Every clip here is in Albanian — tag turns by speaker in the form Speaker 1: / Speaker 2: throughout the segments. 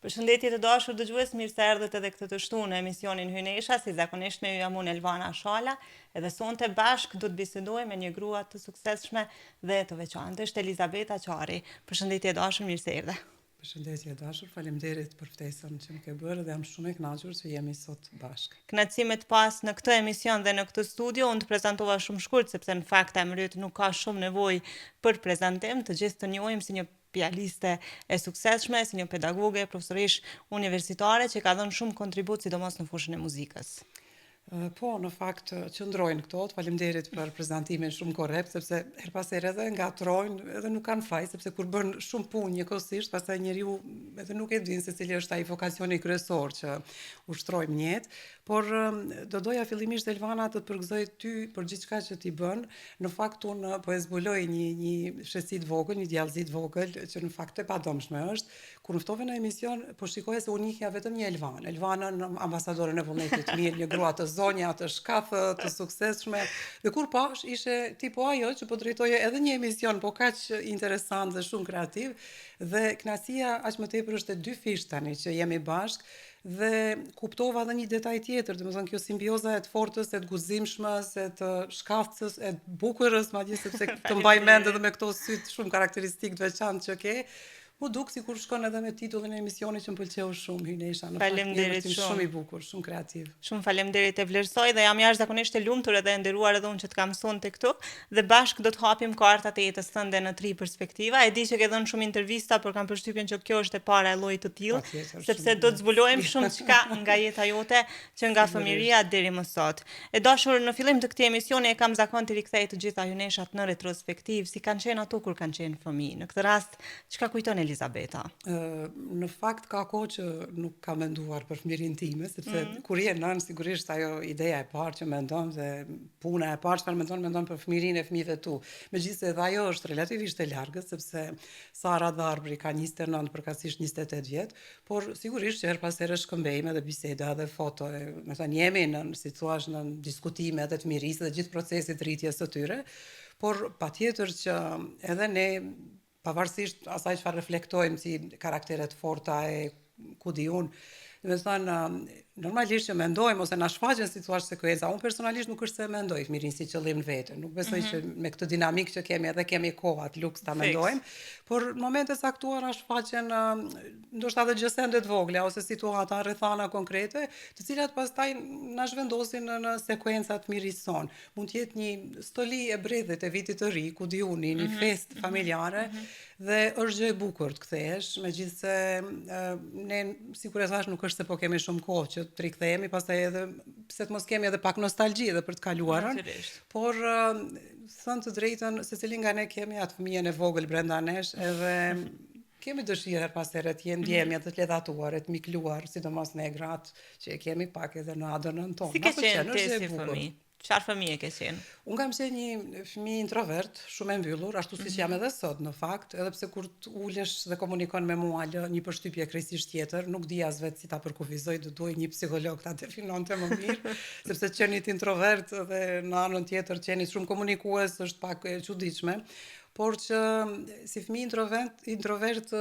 Speaker 1: Përshëndetje të dashur dëgjues, mirë se erdhët edhe këtë të shtunë në emisionin Hynesha, si zakonisht me ju jam unë Elvana Shala, edhe sonte bashk do të bisedojmë me një grua të suksesshme dhe të veçantë, është Elizabeta Qari. Përshëndetje dashur, mirë se erdhe.
Speaker 2: Përshëndetje dashur, faleminderit për ftesën që më ke bërë dhe jam shumë e kënaqur që jemi sot bashkë.
Speaker 1: Kënaqësi me të pas në këtë emision dhe në këtë studio, unë të prezantova shumë shkurt sepse në fakt emërit nuk ka shumë nevojë për prezantim, të gjithë të njohim si një pianiste e suksesshme, si një pedagoge, profesorish universitare që ka dhënë shumë kontribut sidomos në fushën e muzikës.
Speaker 2: Po, në fakt qëndrojnë këto, faleminderit për prezantimin shumë korrekt, sepse her pas here edhe ngatrojnë, edhe nuk kanë faj, sepse kur bën shumë punë njëkohësisht, pastaj njeriu edhe nuk e din se cili është ai vokacioni kryesor që ushtrojmë në jetë, por do doja fillimisht Elvana të përgëzoj ty për gjithçka që ti bën. Në fakt unë po e zbuloj një shesi të vogël, një djallëzi të vogël që në fakt e padomshme është. Kur ftove në emision, po shikoja se unë njihja vetëm një Elvanë. Elvanën ambasadorën e vullnetit të mirë, një grua të zonja, të shkathë, të suksesshme. Dhe kur pash, ishe tipo ajo që po drejtoje edhe një emision, po kaq interesant dhe shumë kreativ. Dhe kënaqësia aq më tepër është e dy fish tani që jemi bashk. Dhe kuptova edhe një detaj tjetër, domethënë kjo simbioza e të fortës, e të guzimshmës, e të shkathës, e të bukurës, madje sepse të mbaj mend edhe me këto sytë shumë karakteristikë të veçantë që ke. Mu duk sikur shkon edhe me titullin e emisionit që më pëlqeu shumë Hynesha.
Speaker 1: Faleminderit
Speaker 2: shumë i bukur, shumë kreativ.
Speaker 1: Shumë faleminderit, e vlerësoj dhe jam jashtëzakonisht e lumtur edhe e nderuar edhe unë që të kam sonte këtu dhe bashkë do të hapim kartat e jetës tënde në 3 perspektiva. E di që ke dhënë shumë intervista, por kam përshtypjen që kjo është e para e llojit të tillë, sepse do të zbulojmë shumë çka nga jeta jote, që nga fëmiria deri më sot. E dashur, në fillim të këtij emisioni e kam zakon të rikthej të gjitha Hyneshat në retrospektiv, si kanë qenë ato kur kanë qenë fëmijë. Në këtë rast, çka kujton Elizabeta?
Speaker 2: Në fakt ka kohë që nuk kam menduar për fëmijërinë time, sepse kur je nën sigurisht ajo ideja e parë që mendon dhe puna e parë çfarë mendon për fëmijërinë e fëmijëve tu. Megjithëse edhe ajo është relativisht e largët, sepse Sara Dharbri ka 29 përkatësisht 28 vjet, por sigurisht që her pas here shkëmbejmë edhe biseda dhe foto, me thënë jemi në si thua në diskutime edhe të mirisë dhe gjithë procesit rritjes së tyre, por patjetër që edhe ne pavarësisht asaj çfarë reflektojmë si karakteret forta e ku di unë, me thënë, normalisht që mendojmë ose na shfaqen si thua sekuenca. Unë personalisht nuk është se mendoj fëmirin si qëllim në vete. Nuk besoj që me këtë dinamikë që kemi edhe kemi kohë atë luks ta mendojmë, por në momente caktuara shfaqen ndoshta edhe gjësende të vogla ose situata rrethana konkrete, të cilat pastaj na zhvendosin në sekuenca të mirisë son. Mund të jetë një stoli e bredhit e vitit të ri, ku di unë, një festë familjare, dhe është gjë e bukur të kthehesh, megjithse ne sikur e thash nuk është se po kemi shumë kohë që të rikthehemi, pastaj edhe pse të mos kemi edhe pak nostalgji edhe për të kaluarën, por thënë të drejtën, secili nga ne kemi atë fëmijën e vogël brenda nesh, edhe kemi dëshirë her pas here të jenë ndjemja të ledhatuar, të mikluar, sidomos ne gratë që e kemi pak edhe në ADN-n tonë.
Speaker 1: Si ke qenë ti si fëmijë? Çfarë fëmije ke qenë?
Speaker 2: Unë kam qenë një fëmijë introvert, shumë e mbyllur, ashtu siç jam edhe sot në fakt, edhe pse kur të ulesh dhe komunikon me mua lë një përshtypje krejtësisht tjetër, nuk di as vetë si ta përkufizoj, do duaj një psikolog ta definonte më mirë, sepse qenit introvert dhe në anën tjetër qenit shumë komunikues është pak e çuditshme. Por që si fëmijë introvert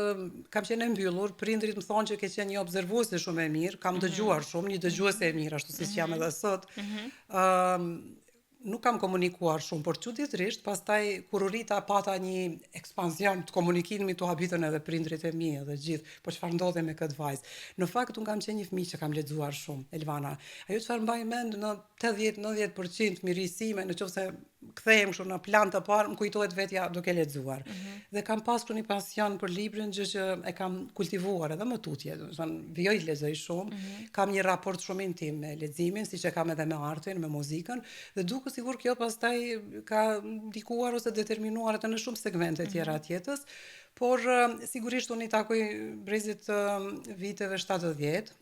Speaker 2: kam qenë e mbyllur, prindrit më thonë që ke qenë një observuese shumë e mirë, kam dëgjuar shumë, një dëgjuese e mirë, ashtu siç jam edhe sot. Nuk kam komunikuar shumë, por çuditërisht, pastaj kur u rita pata një ekspansion të komunikimit u habitën edhe prindrit e mi edhe gjithë, por çfarë ndodhe me këtë vajzë. Në fakt unë kam qenë një fëmijë që kam lexuar shumë, Elvana. Ajo çfarë mbaj mend në 80-90% fëmijërisime, nëse kthehem kështu në plan të parë, më kujtohet vetja duke lexuar. Dhe kam pasur një pasion për librin, gjë që e kam kultivuar edhe më tutje, do të thënë vijoj të lexoj shumë, kam një raport shumë intim me leximin, siç e kam edhe me artin, me muzikën, dhe duket sigur kjo pastaj ka ndikuar ose determinuar atë në shumë segmente tjera të jetës, por sigurisht unë i takoj brezit viteve 70.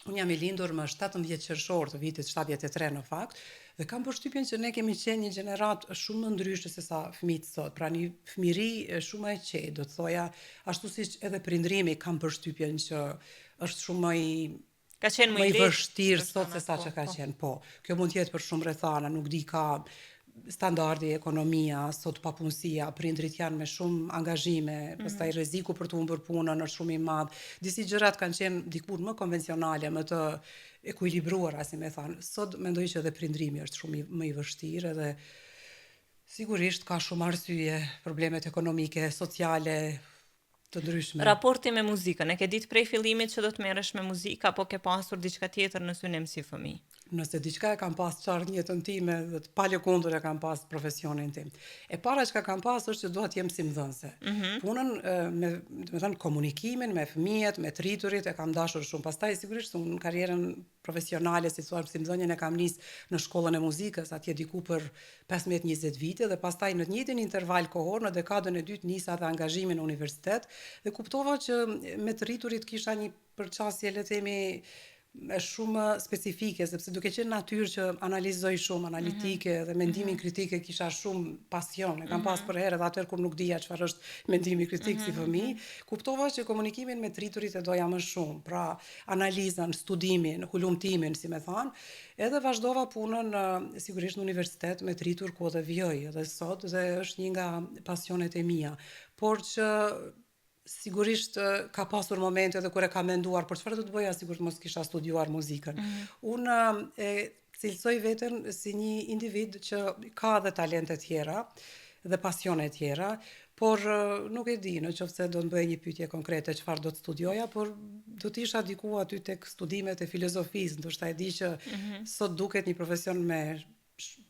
Speaker 2: Unë jam i lindur më 17 qershor të vitit 73 në fakt, dhe kam përshtypjen që ne kemi qenë një gjenerat shumë më ndryshe se sa fëmijët sot, pra një fëmijëri shumë e qetë, do të thoja, ashtu siç edhe prindrimi kam përshtypjen që është shumë më i vështirë sot se sa që ka qenë, po. Kjo mund të jetë për shumë rrethana, nuk di ka standardi, ekonomia, sot papunësia, prindrit janë me shumë angazhime, pastaj rreziku për të humbur punën është shumë i madh. Disi gjërat kanë qenë dikur më konvencionale, më të ekuilibruara, si më thënë. Sot mendoj që edhe prindrimi është shumë më i vështirë edhe sigurisht ka shumë arsye, problemet ekonomike, sociale, të ndryshme.
Speaker 1: Raporti me muzikën, e ke ditë prej fillimit që do të merresh me muzikë apo ke pasur diçka tjetër në synim si fëmijë?
Speaker 2: Nëse diçka e kam pas qartë në jetën time dhe të palëkundur e kam pas profesionin tim. E para që kam pas është që dua të jem simdhënëse. Punën me, do të thënë, komunikimin me fëmijët, me të rriturit e kam dashur shumë. Pastaj sigurisht unë karrierën profesionale, si thua, simdhënien e kam nis në shkollën e muzikës, atje diku për 15-20 vite dhe pastaj në të njëjtin interval kohor në dekadën e dytë nisa dhe angazhimin në universitet dhe kuptova që me të rriturit kisha një përqasje, le të themi, është shumë specifike, sepse duke qenë natyrë që analizoj shumë, analitike dhe mendimin kritike kisha shumë pasion. E kam pas për herë edhe atëherë kur nuk dija çfarë është mendimi kritik si fëmijë, kuptova që komunikimin me të rriturit e doja më shumë. Pra, analizën, studimin, hulumtimin, si më thon, edhe vazhdova punën sigurisht në universitet me të rritur ku dhe vjoj edhe sot dhe është një nga pasionet e mia. Por që sigurisht ka pasur momente edhe kur e kam menduar për çfarë do të bëja sikur mos kisha studiuar muzikën. Unë e cilësoj veten si një individ që ka edhe talente tjera dhe pasione tjera, por nuk e di nëse do të bëj një pyetje konkrete çfarë do të studioja, por do të isha diku aty tek studimet e filozofisë, ndoshta e di që sot duket një profesion me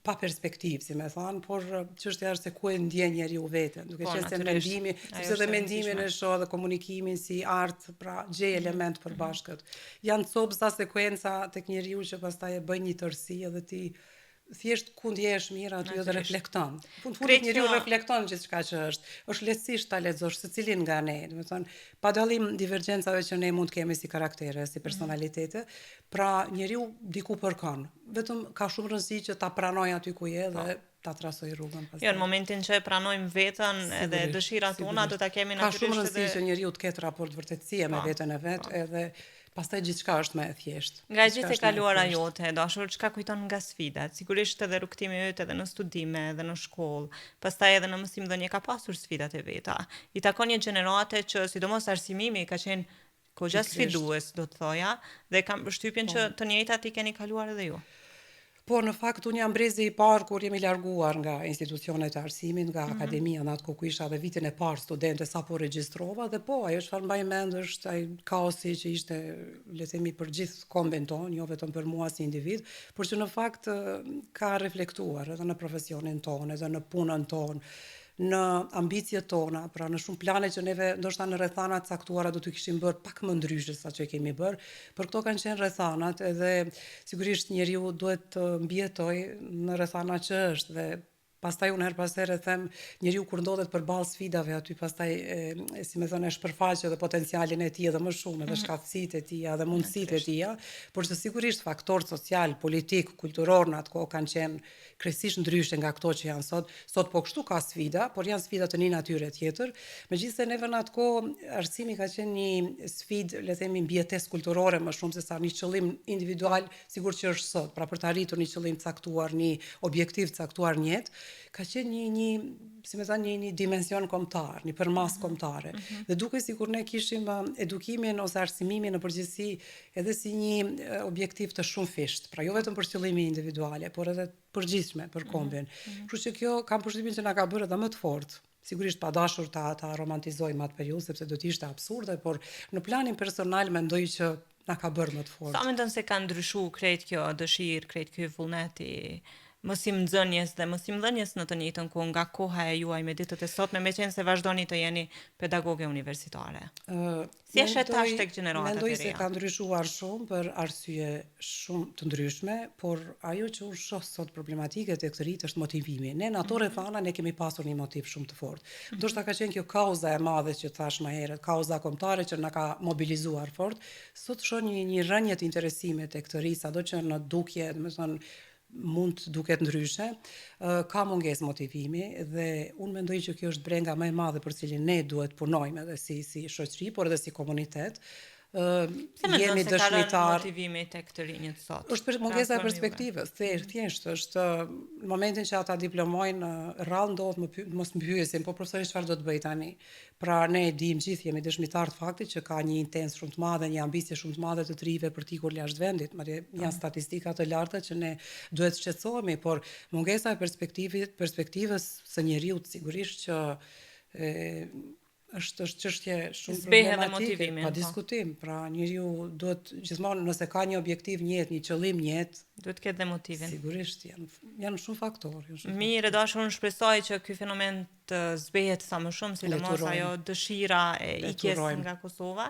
Speaker 2: pa perspektivë, si më thon, por çështja është se ku e ndjen njeriu veten, duke qenë se mendimi, sepse edhe mendimin e shoh dhe komunikimin si art, pra gjej element përbashkët. Janë copëza sekuenca tek njeriu që pastaj e bën një tërësi edhe ti thjesht ku ndjehesh mirë aty dhe reflekton. Fundit njeriu reflekton gjithçka që është. Është lehtësisht ta lexosh secilin nga ne, do të thonë, pa dallim divergjencave që ne mund të kemi si karaktere, si personalitete, pra njeriu diku përkon. Vetëm ka shumë rëndësi që ta pranoj aty ku je dhe ta trasoj rrugën pastaj.
Speaker 1: Jo, në momentin që e pranojmë veten edhe dëshirat tona, do ta kemi natyrisht.
Speaker 2: Ka shumë rëndësi që njeriu të ketë raport vërtetësie me veten e vet, edhe pastaj gjithçka është më e thjeshtë.
Speaker 1: Nga gjithë e kaluara jote, dashur, çka kujton nga sfidat? Sigurisht edhe rrugtimi yt edhe në studime, edhe në shkollë, pastaj edhe në mësimdhënie ka pasur sfidat e veta. I takon një gjenerate që sidomos arsimimi ka qenë goxha sfidues, do të thoja, dhe kam përshtypjen që të njëjtat i keni kaluar edhe ju.
Speaker 2: Po, në fakt, unë jam brezi i parë kur jemi larguar nga institucionet e arsimit, nga akademia, në atë ku isha dhe vitin e parë studente sa po regjistrova, dhe po, ajo çfarë mbaj mend është ai kaosi që ishte, le të themi, për gjithë kombin tonë, jo vetëm për mua si individ, por që në fakt ka reflektuar edhe në profesionin tonë, edhe në punën tonë, në ambicjet tona, pra në shumë plane që neve ndoshta në rrethana të caktuara do të kishim bërë pak më ndryshe sa që kemi bërë, por këto kanë qenë rrethanat edhe sigurisht njeriu duhet të mbijetojë në rrethana që është dhe pastaj unë her pas here them, njeriu kur ndodhet përballë sfidave aty pastaj si më thonë shpërfaq edhe potencialin e tij edhe më shumë edhe shkatësitë e tij edhe mundësitë e tij, por që sigurisht faktor social, politik, kulturor në atë kohë kanë qenë krejtësisht ndryshe nga këto që janë sot. Sot po kështu ka sfida, por janë sfida të një natyre tjetër. Megjithëse neve në atë kohë arsimi ka qenë një sfidë, le të themi, mbijetesë kulturore më shumë se sa një qëllim individual, sigur që është sot, pra për të arritur një qëllim caktuar, një objektiv caktuar në jetë, ka qenë një si më thënë një dimension kombëtar, një përmas kombëtare. Dhe duke sikur ne kishim edukimin ose arsimimin në përgjithësi edhe si një objektiv të shumëfisht, pra jo vetëm për qëllime individuale, por edhe përgjithshme për kombin. Kështu që kjo kam përshtypjen që na ka bërë edhe më të fortë. Sigurisht pa dashur ta romantizojmë atë periudhë sepse do të ishte absurde, por në planin personal mendoj që na ka bërë më të fortë.
Speaker 1: Sa mendon se ka ndryshuar krejt kjo dëshirë, krejt ky vullneti mësimdhënies dhe mësimdhënies në të njëjtën kohë nga koha e juaj me ditët e sotme, meqense se vazhdoni të jeni pedagoge universitare. Si është tash tek gjeneratat e reja?
Speaker 2: Mendoj se ka ndryshuar shumë për arsye shumë të ndryshme, por ajo që unë shoh sot problematike tek të rinjt është motivimi. Ne në ato rrethana ne kemi pasur një motiv shumë të fortë. Ndoshta ka qenë kjo kauza e madhe që thash më herët, kauza kombëtare që na ka mobilizuar fort. Sot shoh një rënje të interesimit tek të rinjt, sado që në dukje, domethënë mund të duket ndryshe, ka mungesë motivimi dhe unë mendoj që kjo është brenga më e madhe për cilin ne duhet punojmë edhe si shoqëri, por edhe si komunitet.
Speaker 1: Se mendon
Speaker 2: jemi
Speaker 1: se ka rënë
Speaker 2: dëshmitar.
Speaker 1: motivimi tek të rinjët sot?
Speaker 2: Është mungesa e
Speaker 1: Pra,
Speaker 2: perspektivës, thjesht është në momentin që ata diplomojnë rrallë ndodhet mos më pyesin, po profesori çfarë do të bëj tani. Pra ne e dim gjithë, jemi dëshmitar të faktit që ka një intens shumë të madhe, një ambicie shumë të madhe të rive për t'ikur jashtë vendit, madje janë statistika të larta që ne duhet të shqetësohemi, por mungesa e perspektivës së njeriu sigurisht që është çështje shumë
Speaker 1: Zbehet edhe
Speaker 2: problematike,
Speaker 1: motivimi,
Speaker 2: pa
Speaker 1: po.
Speaker 2: diskutim. Pra njeriu duhet gjithmonë nëse ka një objektiv në jetë, një qëllim në jetë,
Speaker 1: Duhet ketë dhe motivin.
Speaker 2: sigurisht janë shumë faktorë.
Speaker 1: Mirë, dashur, unë shpresoj që ky fenomen të zbehet sa më shumë, sidomos
Speaker 2: Leturojmë.
Speaker 1: ajo dëshira e ikjes
Speaker 2: Leturojmë.
Speaker 1: nga Kosova,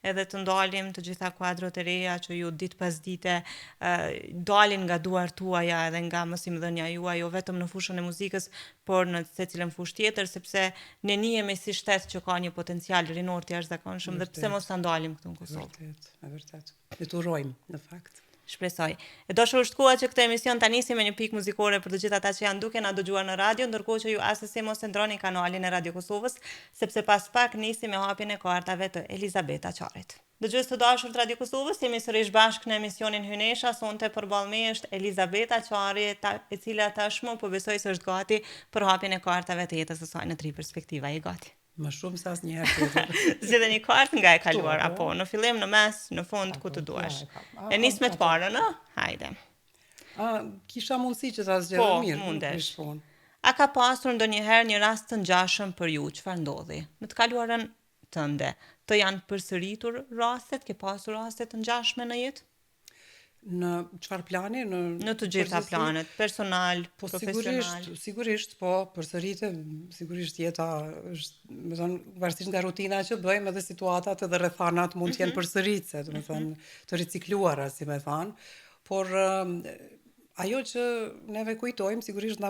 Speaker 1: edhe të ndalim të gjitha kuadrot e reja që ju ditë pas dite dalin nga duart tuaja edhe nga mësimdhënia juaj, jo vetëm në fushën e muzikës, por në secilën fushë tjetër, sepse ne njihemi si shtet që ka një potencial rinor të jashtëzakonshëm dhe pse mos ta ndalim këtu në Kosovë.
Speaker 2: E vërtet. Leturojmë në fakt.
Speaker 1: Shpresoj. E dashur është koha që këtë emision ta nisim me një pikë muzikore për të gjithë ata që janë duke na dëgjuar në radio, ndërkohë që ju asesi mos e ndroni kanalin e Radio Kosovës, sepse pas pak nisim me hapjen e kartave të Elizabeta Qarit. Dëgjues të dashur të Radio Kosovës, jemi sërish bashkë në emisionin Hynesha, sonte përballë me është Elizabeta Qari, e cila tashmë po besoj se është gati për hapjen e kartave të jetës së saj në 3 perspektiva. Je gati?
Speaker 2: Më shumë se asnjëherë tjetër.
Speaker 1: Zgjedhë një kartë nga e kaluar,
Speaker 2: Ktu,
Speaker 1: apo në fillim, në mes, në fund, ku të duash. E nis me të parën, ë? Hajde.
Speaker 2: Kisha mundësi që ta zgjedh
Speaker 1: Po,
Speaker 2: mirë.
Speaker 1: mundesh.
Speaker 2: Punë.
Speaker 1: A ka pasur ndonjëherë një rast të ngjashëm për ju? Çfarë ndodhi? Në të kaluarën tënde, të janë përsëritur rastet, ke pasur raste të ngjashme në jetë?
Speaker 2: Në çfarë plani?
Speaker 1: Në të gjitha
Speaker 2: përgjithësi?
Speaker 1: planet, personal,
Speaker 2: Po
Speaker 1: profesional.
Speaker 2: sigurisht, po përsëritet, sigurisht jeta është, më thënë, varësisht nga rutina që bëjmë, edhe situatat edhe rrethanat mund të jenë përsëritse, do të thënë, të ricikluara, si më thënë, por ajo që neve kujtojmë, sigurisht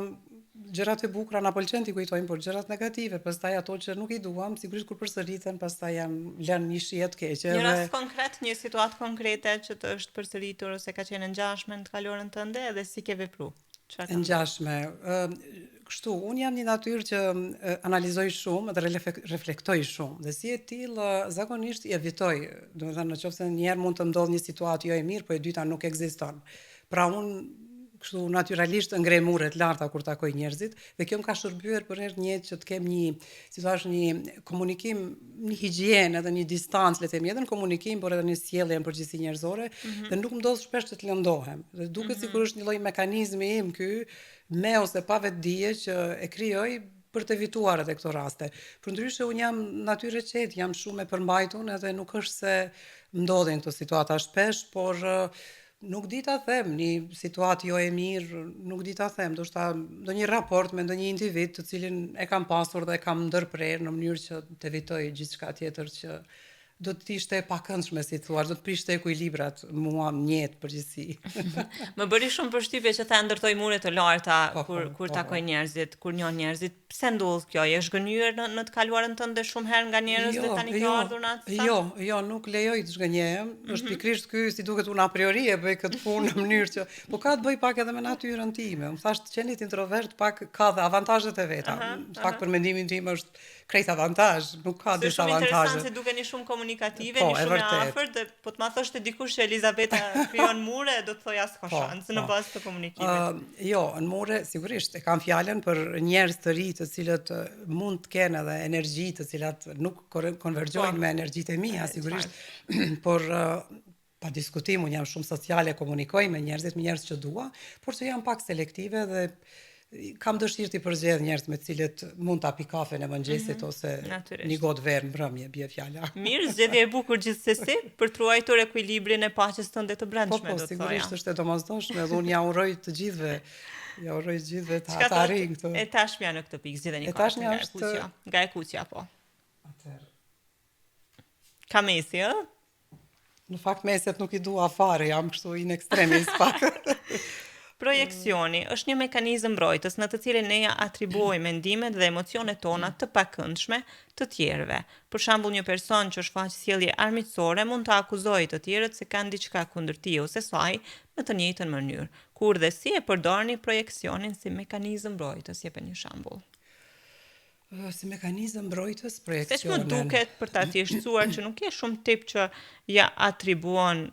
Speaker 2: gjërat e bukura na pëlqen t'i kujtojmë, por gjërat negative, pastaj ato që nuk i duam, sigurisht kur përsëriten, pastaj janë lënë një shije të keqe.
Speaker 1: Një rast konkret, një situatë konkrete që të është përsëritur ose ka qenë ngjashme në të kaluarën tënde edhe si ke vepruar? Çfarë ka
Speaker 2: Ngjashme. Kështu, unë jam një natyrë që analizoj shumë dhe reflektoj shumë. Dhe si e tillë zakonisht i evitoj. Do të thënë, nëse një herë mund të ndodh një situatë jo e mirë, po e dyta nuk ekziston. Pra unë kështu natyralisht ngrej muret larta kur takoj njerëzit dhe kjo më ka shërbyer për herë një që të kem një, si thash, një komunikim, një higienë edhe një distancë, le të themi, edhe në komunikim, por edhe në sjellje në përgjithësi njerëzore, dhe nuk më ndodh shpesh të lëndohem. Dhe duket sikur është një lloj mekanizmi im ky, me ose pa vetdije që e krijoj për të evituar edhe këto raste. Përndryshe unë jam natyrë e qetë, jam shumë e përmbajtur edhe nuk është se ndodhin këto situata shpesh, por nuk di ta them, një situatë jo e mirë, nuk di ta them, ndoshta ndonjë raport me ndonjë individ të cilin e kam pasur dhe e kam ndërprerë në mënyrë që të evitoj gjithçka tjetër që do të ishte e pakëndshme, si thua, do të prishte ekuilibrat mua në jetë përgjithësi.
Speaker 1: Më bëri shumë përshtypje që ta ndërtoj mure të larta
Speaker 2: Po,
Speaker 1: kur takoj njerëzit, kur njoh njerëzit. Pse ndodh kjo? Je zhgënjur në të kaluarën tënde shumë herë nga njerëz dhe tani ke ardhur në atë stat?
Speaker 2: Jo, nuk lejoj të zhgënjehem. Është pikërisht ky, si duket unë a priori e bëj këtë punë në mënyrë që, po ka të bëj pak edhe me natyrën time. Më thash të qenit introvert pak ka dhe avantazhet e veta. Pak për mendimin tim është krejt avantazh, nuk ka
Speaker 1: Se shumë
Speaker 2: disavantazhe.
Speaker 1: interesant se dukeni shumë komunikative,
Speaker 2: Po,
Speaker 1: një
Speaker 2: e
Speaker 1: shumë e
Speaker 2: vërtet.
Speaker 1: afërt dhe po të ma thoshte dikush që Elizabeta krijon mure, do të thoj as ka shans në bazë të komunikimit.
Speaker 2: Jo, në mure, sigurisht, e kam fjalën për njerëz të ri të cilët mund të kenë edhe energji të cilat nuk konvergjojnë me energjitë e mia, sigurisht, por pa diskutim, unë jam shumë sociale, komunikoj me njerëzit, me njerëz që dua, por që jam pak selektive dhe kam dëshirë të përgjedh njerëz me të cilët mund ta pi kafen e mëngjesit ose
Speaker 1: Natyrisht.
Speaker 2: një gotë verë mbrëmje, bie fjala.
Speaker 1: Mirë, zgjedhje e bukur gjithsesi për të ruajtur ekuilibrin e paqes tënde të brendshme,
Speaker 2: Po,
Speaker 1: do të thoja.
Speaker 2: sigurisht është e domosdoshme dhe unë ja uroj të gjithëve,
Speaker 1: Çka
Speaker 2: ta
Speaker 1: thot
Speaker 2: arrijnë këtë.
Speaker 1: e tashmja në këtë pikë, zgjidhe një
Speaker 2: E
Speaker 1: kartë
Speaker 2: tashmja
Speaker 1: nga e
Speaker 2: është-
Speaker 1: kuqja. Nga e kuqja, po.
Speaker 2: Atëherë,
Speaker 1: Ka mesi, ë?
Speaker 2: në fakt meset nuk i dua fare, jam kështu in extremis pak.
Speaker 1: Projekcioni është një mekanizëm mbrojtës në të cilin ne ja atribuojmë mendimet dhe emocionet tona të pakëndshme të tjerëve. Për shembull, një person që shfaq sjellje armiqësore mund të akuzojë të tjerët se kanë diçka kundër tij ose saj në të njëjtën mënyrë. Kur dhe si e përdorni projekcionin si mekanizëm mbrojtës, jepë një shembull.
Speaker 2: Si mekanizëm mbrojtës
Speaker 1: Se
Speaker 2: projekcionin.
Speaker 1: më duket për ta thjeshtësuar që nuk ke shumë tip që ja atribuon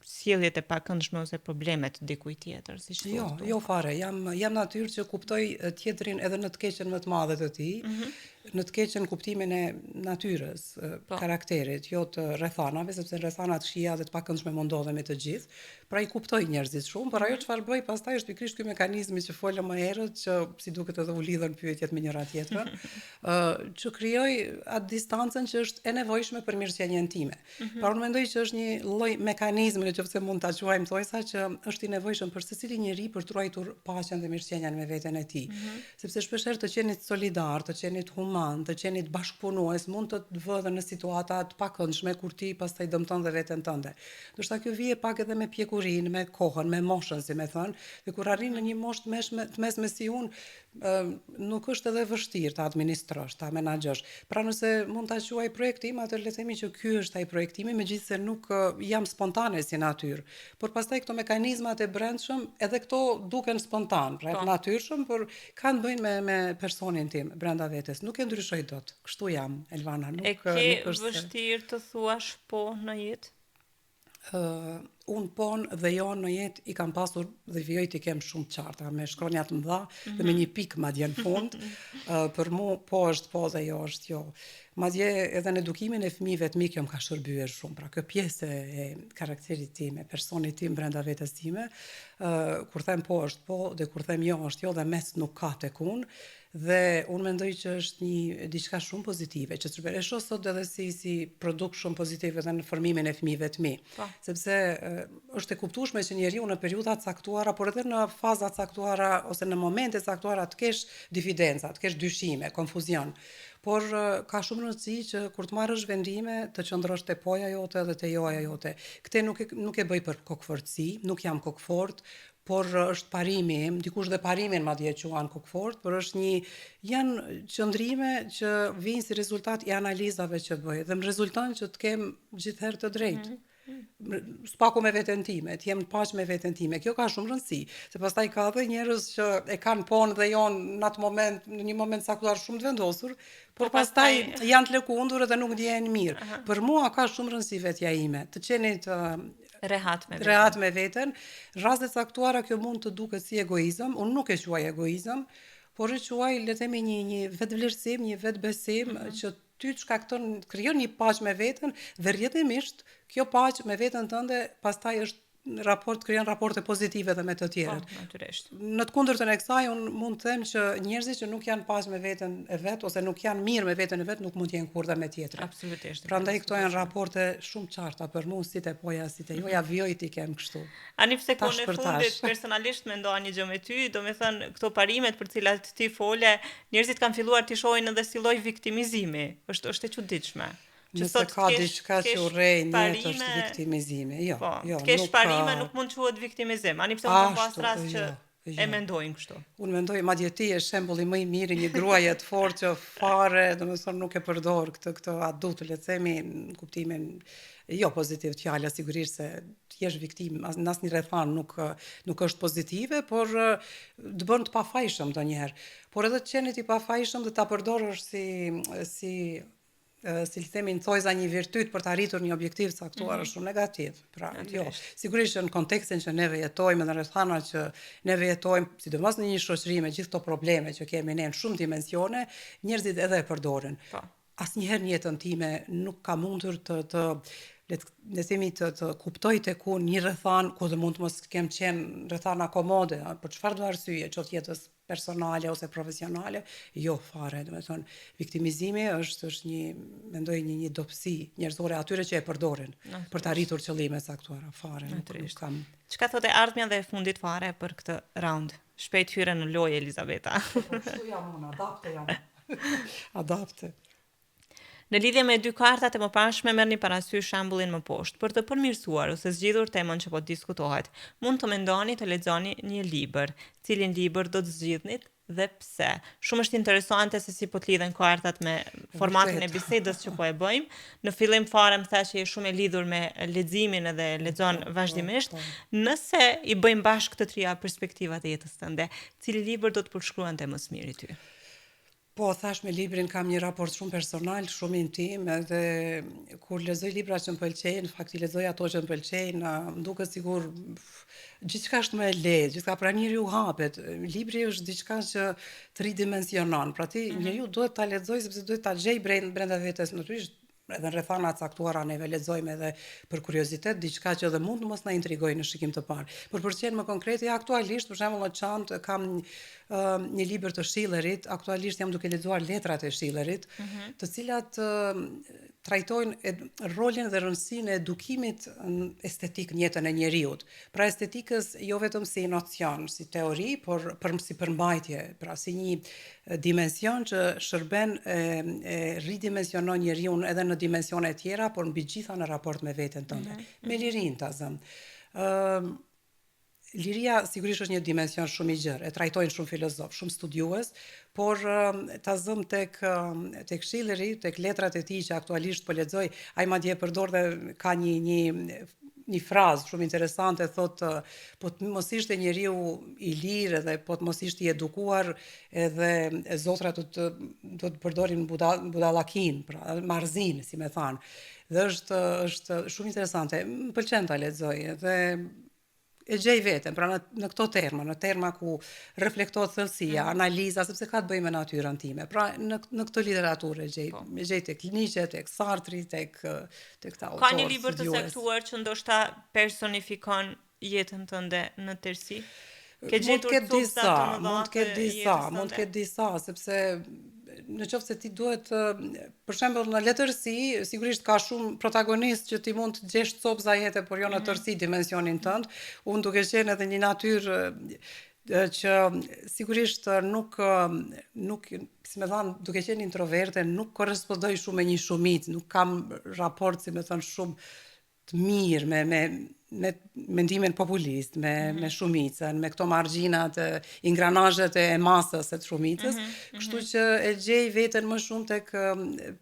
Speaker 1: sjelljet e pakëndshme ose problemet dikujt tjetër, siç
Speaker 2: Jo,
Speaker 1: thua.
Speaker 2: jo fare, jam natyrë që kuptoj tjetrin edhe në të keqen më të madhe të tij, në të keqen kuptimin e natyrës,
Speaker 1: Po.
Speaker 2: karakterit, jo të rrethanave, sepse rrethanat këshia dhe të pakëndshme mund ndodhen me të gjithë. Pra i kuptoj njerëzit shumë, por ajo çfarë bëj pastaj është pikërisht ky mekanizmi që folëm më herët, që si duket edhe u lidhen pyetjet me njëra tjetrën, që krijoj atë distancën që është e nevojshme për mirëqenien time. Pra unë mendoj që është një lloj mekanizmi, nëse mund ta quajmë thojsa, që është i nevojshëm për secilin njeri për të ruajtur paqen dhe mirëqenien me veten e tij. Sepse shpeshherë të qenit solidar, të qenit human, të qenit bashkëpunues mund të vëdhen në situata të pakëndshme kur ti pastaj dëmton dhe veten tënde. Do shta kjo vije pak edhe me pjekurinë, me kohën, me moshën, si me thënë, dhe kur arrin në një moshë të mesme si unë, nuk është edhe vështirë ta administrosh, ta menaxhosh. Pra nëse mund ta quaj projektim, atë le të themi që ky është ai projektimi, megjithëse nuk jam spontane si natyrë. Por pastaj këto mekanizmat e brendshëm, edhe këto duken spontan, pra të natyrshëm, por kanë bëjnë me personin tim brenda vetes. Nuk e ndryshoj dot. Kështu jam, Elvana, nuk
Speaker 1: E ke
Speaker 2: nuk është
Speaker 1: vështirë të thuash po në jetë?
Speaker 2: Unë ponë dhe jo në jetë i kam pasur dhe vjoj t'i kem shumë qarta, me shkronja të mëdha dhe me një pikë madje në fund. Për mu po është po dhe jo është jo. Madje edhe në edukimin e fëmijëve të mi kjo më ka shërbyer shumë. Pra kjo pjesë e karakterit tim, e personit tim brenda vetes time, kur them po është po dhe kur them jo është jo dhe mes nuk ka tek unë. Dhe unë mendoj që është një diçka shumë pozitive, që e shoh sot edhe si produkt shumë pozitiv edhe në formimin e fëmijëve të mi. Sepse është e kuptueshme që njeriu në periudha të caktuara, por edhe në faza të caktuara ose në momente të caktuara të kesh difidenca, të kesh dyshime, konfuzion. Por ka shumë rëndësi që kur të marrësh vendime të qëndrosh te poja jote dhe te joja jote. Këtë nuk e bëj për kokëfortësi, nuk jam kokëfort, por është parimi, dikush dhe parimin madje quan kokëfort, por është janë qëndrime që vijnë si rezultat i analizave që bëj dhe më rezulton që të kem gjithherë të drejtë. Spaku me veten time, të jem në paqe me veten time. Kjo ka shumë rëndësi, se pastaj ka edhe njerëz që e kanë ponë dhe janë në një moment caktuar shumë të vendosur, por pastaj janë të lëkundur dhe nuk ndjehen mirë. Për mua ka shumë rëndësi vetja ime, të qenit rehat me veten. Raste caktuara kjo mund të duket si egoizëm, unë nuk e quaj egoizëm, por e quaj le të themi një vetvlerësim, një vetbesim që ty të shkakton, krijon një paqe me veten dhe rrjedhimisht kjo paqe me veten tënde pastaj është krijon raporte pozitive dhe me të tjerët.
Speaker 1: Po, natyrisht.
Speaker 2: Në të kundërtën e kësaj unë mund të them që njerëzit që nuk janë paqe me veten e vet ose nuk janë mirë me veten e vet nuk mund të jenë kurrë me tjetrin.
Speaker 1: Absolutisht.
Speaker 2: Prandaj këto janë raporte shumë qarta për mua si te poja si te joja, vjoj ti kem kështu.
Speaker 1: Ani pse kohën e fundit personalisht mendoja një gjë me ty, domethënë këto parimet për cilat ti fole, njerëzit kanë filluar t'i shohin edhe si lloj viktimizimi. Është e çuditshme.
Speaker 2: Nëse ka diçka që urrej në jetë është viktimizimi. Jo,
Speaker 1: po,
Speaker 2: jo.
Speaker 1: Të kesh parime nuk mund quhet viktimizim. Ani pse unë pas rast që e mendojnë kështu.
Speaker 2: Unë mendoj madje ti je shembulli më i mirë, një gruaje të fortë që fare, domethënë nuk e përdor këtë adut, le të themi, në kuptimin jo pozitiv të fjalës, sigurisht se të jesh viktim në asnjë rrethon nuk është pozitive, por të bën të pafajshëm ndonjëherë. Por edhe të qenit i pafajshëm dhe ta përdorësh si le të themi në thojza një virtyt për të arritur një objektiv caktuar është shumë negativ. Pra, jo, sigurisht që në kontekstin që neve jetojmë, në rrethanat që neve jetojmë, sidomos në një shoqëri me gjithë këto probleme që kemi ne në shumë dimensione, njerëzit edhe e përdorin. Asnjëherë në jetën time nuk ka mundur le të themi të kuptoj tek unë një rrethan ku dhe mund të mos kem qenë rrethana komode, për çfarë do arsye, qoftë jetës personale ose profesionale, jo fare, domethënë viktimizimi është mendoj një dobësi njerëzore atyre që e përdorin për të arritur qëllime caktuara, fare, nuk kam.
Speaker 1: Çka thotë ardhmja dhe e fundit fare për këtë round? Shpejt hyre në lojë Elizabeta.
Speaker 2: Kështu jam unë, adapte jam. Adapte.
Speaker 1: Në lidhje me dy kartat e mëparshme merrni parasysh shembullin më poshtë. Për të përmirësuar ose zgjidhur temën që po diskutohet, mund të mendoni të lexoni një libër. Cilin libër do të zgjidhnit dhe pse? Shumë është interesante se si po të lidhen kartat me formatin e bisedës që po e bëjmë. Në fillim fare më tha që je shumë e lidhur me leximin edhe lexon vazhdimisht. Nëse i bëjmë bashkë të trija perspektivat e jetës tënde, cili libër do të përshkruante më së miri ty?
Speaker 2: Po, thash me librin kam një raport shumë personal, shumë intim, edhe kur lexoj libra që më pëlqejnë, fakti lexoj ato që më pëlqejnë, më duket sikur gjithçka është më e lehtë, gjithçka pra njeriu hapet. Libri është diçka që të ridimensionon. Pra ti njeriu duhet ta lexoj sepse duhet ta gjej brenda vetes natyrisht. Edhe në rrethana të caktuara neve lexojmë edhe për kuriozitet diçka që edhe mund mos na intrigojë në shikim të parë. Por për të qenë më konkret, aktualisht për shembull në çantë kam një libër të Schillerit, aktualisht jam duke lexuar Letrat e Schillerit, të cilat trajtojnë rolin dhe rëndësinë e edukimit estetik në jetën e njeriut. Pra estetikës jo vetëm si nocion, si teori, por si përmbajtje, pra si një dimension që shërben e ridimensionon njeriun edhe në dimensione tjera, por mbi gjitha në raport me veten tënde. Me lirinë ta zëm. Liria sigurisht është një dimension shumë i gjerë, e trajtojnë shumë filozof, shumë studiues, por ta zëm tek Schilleri, tek letrat e tij që aktualisht po lexoj, ai madje përdor dhe ka një frazë shumë interesante, thotë po të mos ishte njeriu i lirë edhe po të mos ishte i edukuar, edhe zotrat do të përdorin budallakin, pra marrëzinë, si më thanë. Dhe është shumë interesante. Më pëlqen ta lexoj dhe e gjej veten, pra në këto në terma ku reflektohet thellësia, analiza, sepse ka të bëjë me natyrën time. Pra në këtë literaturë e gjej tek Nietzsche, tek Sartre, tek këta autorë.
Speaker 1: Ka një libër të caktuar që ndoshta personifikon jetën tënde në tërësi?
Speaker 2: Mund të ketë disa, sepse në qoftë se ti duhet, për shembull në letërsi, sigurisht ka shumë protagonist që ti mund të gjesh copza jete, por jo në tërësi dimensionin tënd. Unë duke qenë edhe një natyrë që sigurisht nuk si më thënë, duke qenë introverte, nuk korrespondoj shumë me një shumicë, nuk kam raport, si më thënë, shumë të mirë me mendimin populist, me shumicën, me këto margjinat, ingranazhet e masës së shumicës, kështu që e gjej veten më shumë tek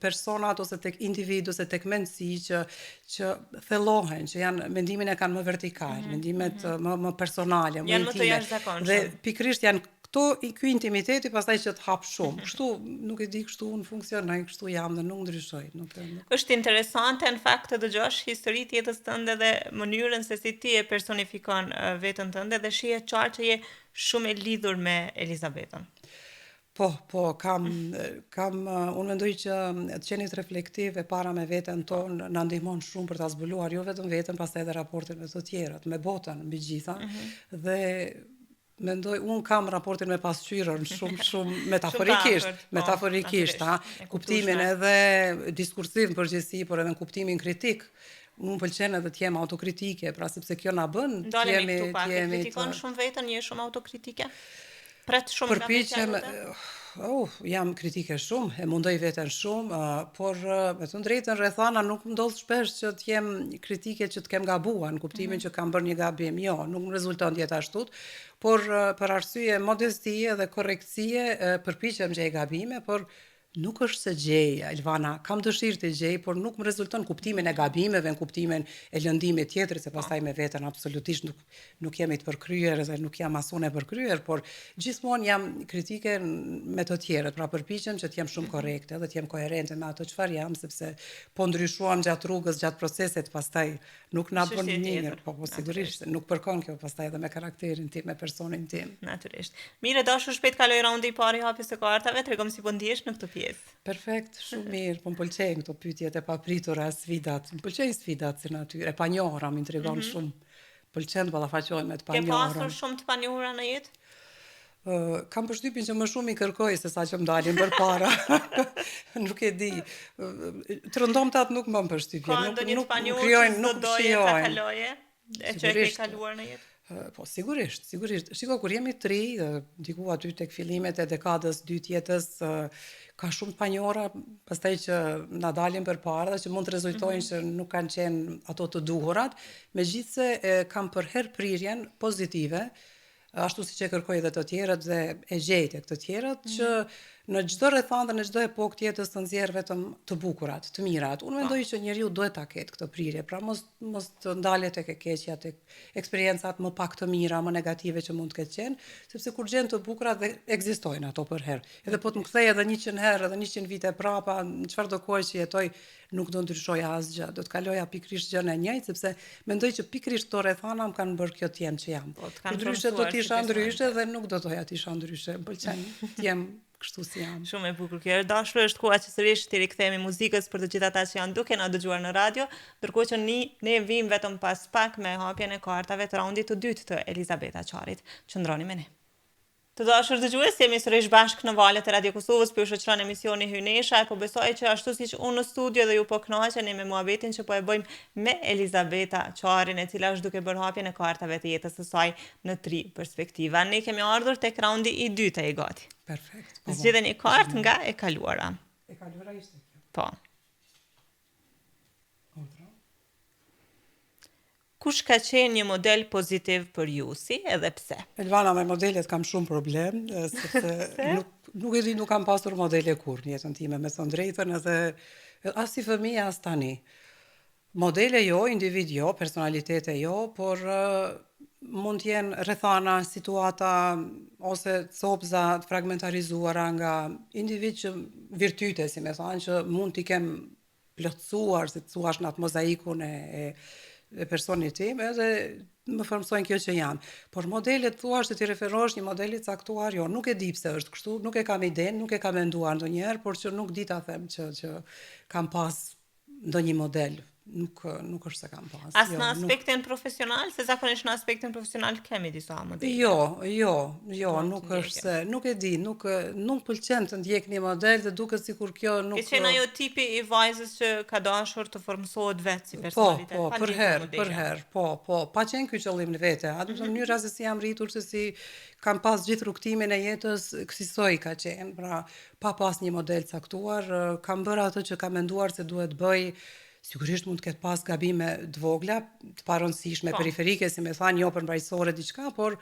Speaker 2: personat ose tek individ ose tek mendësi që thellohen, që janë mendimin e kanë më vertikal, mendimet më personale, më
Speaker 1: intime. Janë më të jashtëzakonshëm.
Speaker 2: Dhe pikërisht janë ky intimiteti pastaj që të hap shumë. Kështu, nuk e di, kështu unë funksionoj, kështu jam dhe nuk ndryshoj.
Speaker 1: Është interesante në fakt të dëgjosh historitë jetës tënde dhe mënyrën se si ti e personifikon veten tënde dhe shihet qartë që je shumë e lidhur me Elizabetën.
Speaker 2: Po, unë mendoj që të qenit reflektiv e para me veten tonë na ndihmon shumë për ta zbuluar jo vetëm veten, pastaj edhe raportin me të tjerët, me botën mbi gjitha, dhe mendoj, unë kam raportin me pasqyrën shumë metaforikisht, kuptimin edhe diskursiv në përgjithësi, por edhe në kuptimin kritik. Unë pëlqen edhe të jem autokritike, pra sepse kjo na bën
Speaker 1: të jemi kritikon shumë veten, je shumë autokritike? Pret shumë nga vetja.
Speaker 2: Jam kritike shumë, e mundoj veten shumë, por me të drejtën rrethana nuk ndodh shpesh që të jem kritike që të kem gabuar, në kuptimin që kam bërë një gabim. Jo, nuk më rezulton të jetë ashtu, por për arsye modestie dhe korrektësie përpiqem gjej gabime, por nuk është se gjej, Elvana, kam dëshirë të gjej, por nuk më rezulton kuptimin e gabimeve, në kuptimin e lëndimit tjetër, se pastaj me veten absolutisht nuk jemi të përkryer dhe nuk jam asune përkryer, por gjithmonë jam kritike me të tjerët, pra përpiqem që të jem shumë korrekte dhe të jem koherente me ato çfarë jam, sepse po ndryshuam gjatë rrugës, gjatë procesit, pastaj nuk na bën mirë, po sigurisht nuk përkon kjo pastaj edhe me karakterin tim, me personin tim.
Speaker 1: Natyrisht. Mirë, dashur, shpejt kaloj raundi i parë i hapjes së kartave, tregom si po ndihesh në këtë pjesë.
Speaker 2: Perfekt, shumë mirë, po më pëlqejnë këto pyetjet e papritura, sfidat. Më pëlqejnë sfidat si natyrë, e panjohura më intrigon shumë. Pëlqen të ballafaqohem me të panjohura.
Speaker 1: Ke pasur shumë të panjohura në jetë?
Speaker 2: Kam përshtypjen që më shumë i kërkoj se sa që më dalin përpara. Nuk e di. Të rëndomtat nuk më përshtypjen.
Speaker 1: Ka ndonjë të panjohur që do doje ta kaloje? E që e ke kaluar në jetë?
Speaker 2: Po, sigurisht. Shiko, kur jemi të ri, diku aty tek fillimet e dekadës 2 jetës, ka shumë të panjohura, pastaj që na dalin përpara dhe që mund të rezultojnë që nuk kanë qenë ato të duhurat, megjithse kam për herë prirjen pozitive, ashtu siç e kërkoj edhe të tjerët dhe e gjej tek të tjerët që në çdo rrethant dhe në çdo epokë të jetës të nxjerr vetëm të bukurat, të mirat. Unë mendoj që njeriu duhet ta ketë këtë prirje, pra mos të ndalet tek e keqja, tek eksperiencat më pak të mira, më negative që mund të ketë qenë, sepse kur gjen të bukura dhe ekzistojnë ato për herë. Edhe po të më kthej edhe 100 herë, edhe 100 vite prapa, në çfarëdo kohë që jetoj, nuk do ndryshoja asgjë. Do të kaloja pikërisht gjën e njëjtë, sepse mendoj që pikërisht këto rrethana më kanë bërë kjo të jem që jam. Ndryshe do të isha ndryshe dhe nuk do doja të isha ndryshe. M'pëlqen të jem kështu si jam.
Speaker 1: Shumë e bukur kjo. Dashur, është koha që sërish të rikthehemi muzikës për të gjithë ata që janë duke na dëgjuar në radio, ndërkohë që ne vim vetëm pas pak me hapjen e kartave të raundit të dytë të Elizabeta Qarit. Qëndroni me ne. Të dashur dëgjues, jemi sërish bashkë në valët e Radio Kosovës për shoqëron emisioni Hynesha, e po besoj që ashtu siç unë në studio dhe ju po kënaqeni me muhabetin që po e bëjmë me Elizabeta Qarin, e cila është duke bërë hapjen e kartave të jetës së saj në 3 perspektiva. Ne kemi ardhur tek raundi i dytë, e gati.
Speaker 2: Perfekt.
Speaker 1: Zgjedheni një kartë nga e kaluara.
Speaker 2: E kaluara ishte kjo.
Speaker 1: Po. Kush ka qenë një model pozitiv për ju, si edhe pse?
Speaker 2: Elvana, me modelet kam shumë problem, sepse nuk e di, nuk kam pasur modele kur në jetën time, me thënë drejtën, edhe as si fëmijë as tani. Modele jo, individ jo, personalitete jo, por mund të jenë rrethana, situata ose copza të fragmentarizuara nga individ që virtyte, si me thënë, që mund t'i kem plotësuar, si të thuash në atë mozaikun e personit tim, edhe më formsojnë kjo që jam. Por modelet thuash se ti referosh një modelit caktuar, jo, nuk e di pse është kështu, nuk e kam idenë, nuk e kam menduar ndonjëherë, por që nuk di ta them që kam pas ndonjë model. Nuk është se kam pas.
Speaker 1: As në aspektin profesional, se zakonisht në aspektin profesional kemi disa modele.
Speaker 2: Jo, nuk është se, nuk e di, nuk pëlqen të ndjek një model dhe duket sikur kjo nuk...
Speaker 1: Ke qenë ajo tipi i vajzës që ka dashur të formsohet vetë si personalitet.
Speaker 2: Për herë, pa qenë ky qëllim në vete. Atë në mënyra se si jam rritur, se si kam pas gjithë rrugtimin e jetës, kësaj ka qenë, pra pa pas një model caktuar, kam bërë atë që kam menduar se duhet bëj. Sigurisht mund të ketë pas gabime të vogla, të parëndësishme, periferike, si me thanë, jo përmbajtësore diçka, por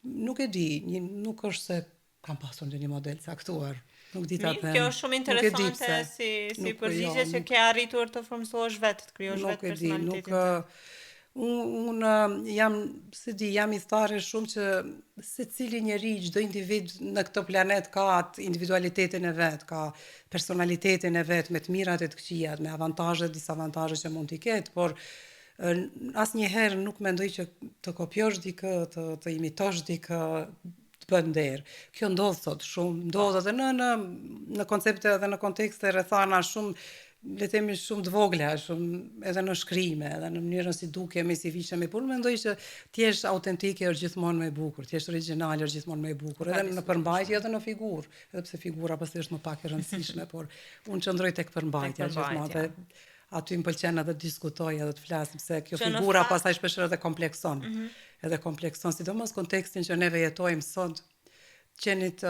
Speaker 2: nuk e di, nuk është se kam pasur ndonjë model caktuar. Nuk di ta them.
Speaker 1: Kjo është shumë interesante si përgjigje që ke arritur të formsohesh vetë, të krijosh vetë personalitetin.
Speaker 2: Unë jam i thare shumë që secili njeri, çdo individ në këtë planet ka atë individualitetin e vet, ka personalitetin e vet, me të mirat e të këqijat, me avantazhe, disavantazhe që mund t'i ketë, por asnjëherë nuk mendoj që të kopjosh dikë, të imitosh dikë, të bën nder. Kjo ndodh sot shumë, ndodh edhe në koncepte dhe në kontekste rrethana shumë, le të themi shumë të vogla, shumë edhe në shkrime, edhe në mënyrën si dukemi, si viçemi, por mendoj që të jesh autentike është gjithmonë më e bukur, të jesh origjinal është gjithmonë më e bukur, edhe në përmbajtje edhe në figurë, edhe pse figura pasi është më pak e rëndësishme, por unë qëndroj tek përmbajtja gjithmonë. Aty më pëlqen edhe të diskutoj edhe të flas, sepse kjo figura pastaj shpesh edhe komplekson. Edhe komplekson, sidomos kontekstin që neve jetojmë sot, qenit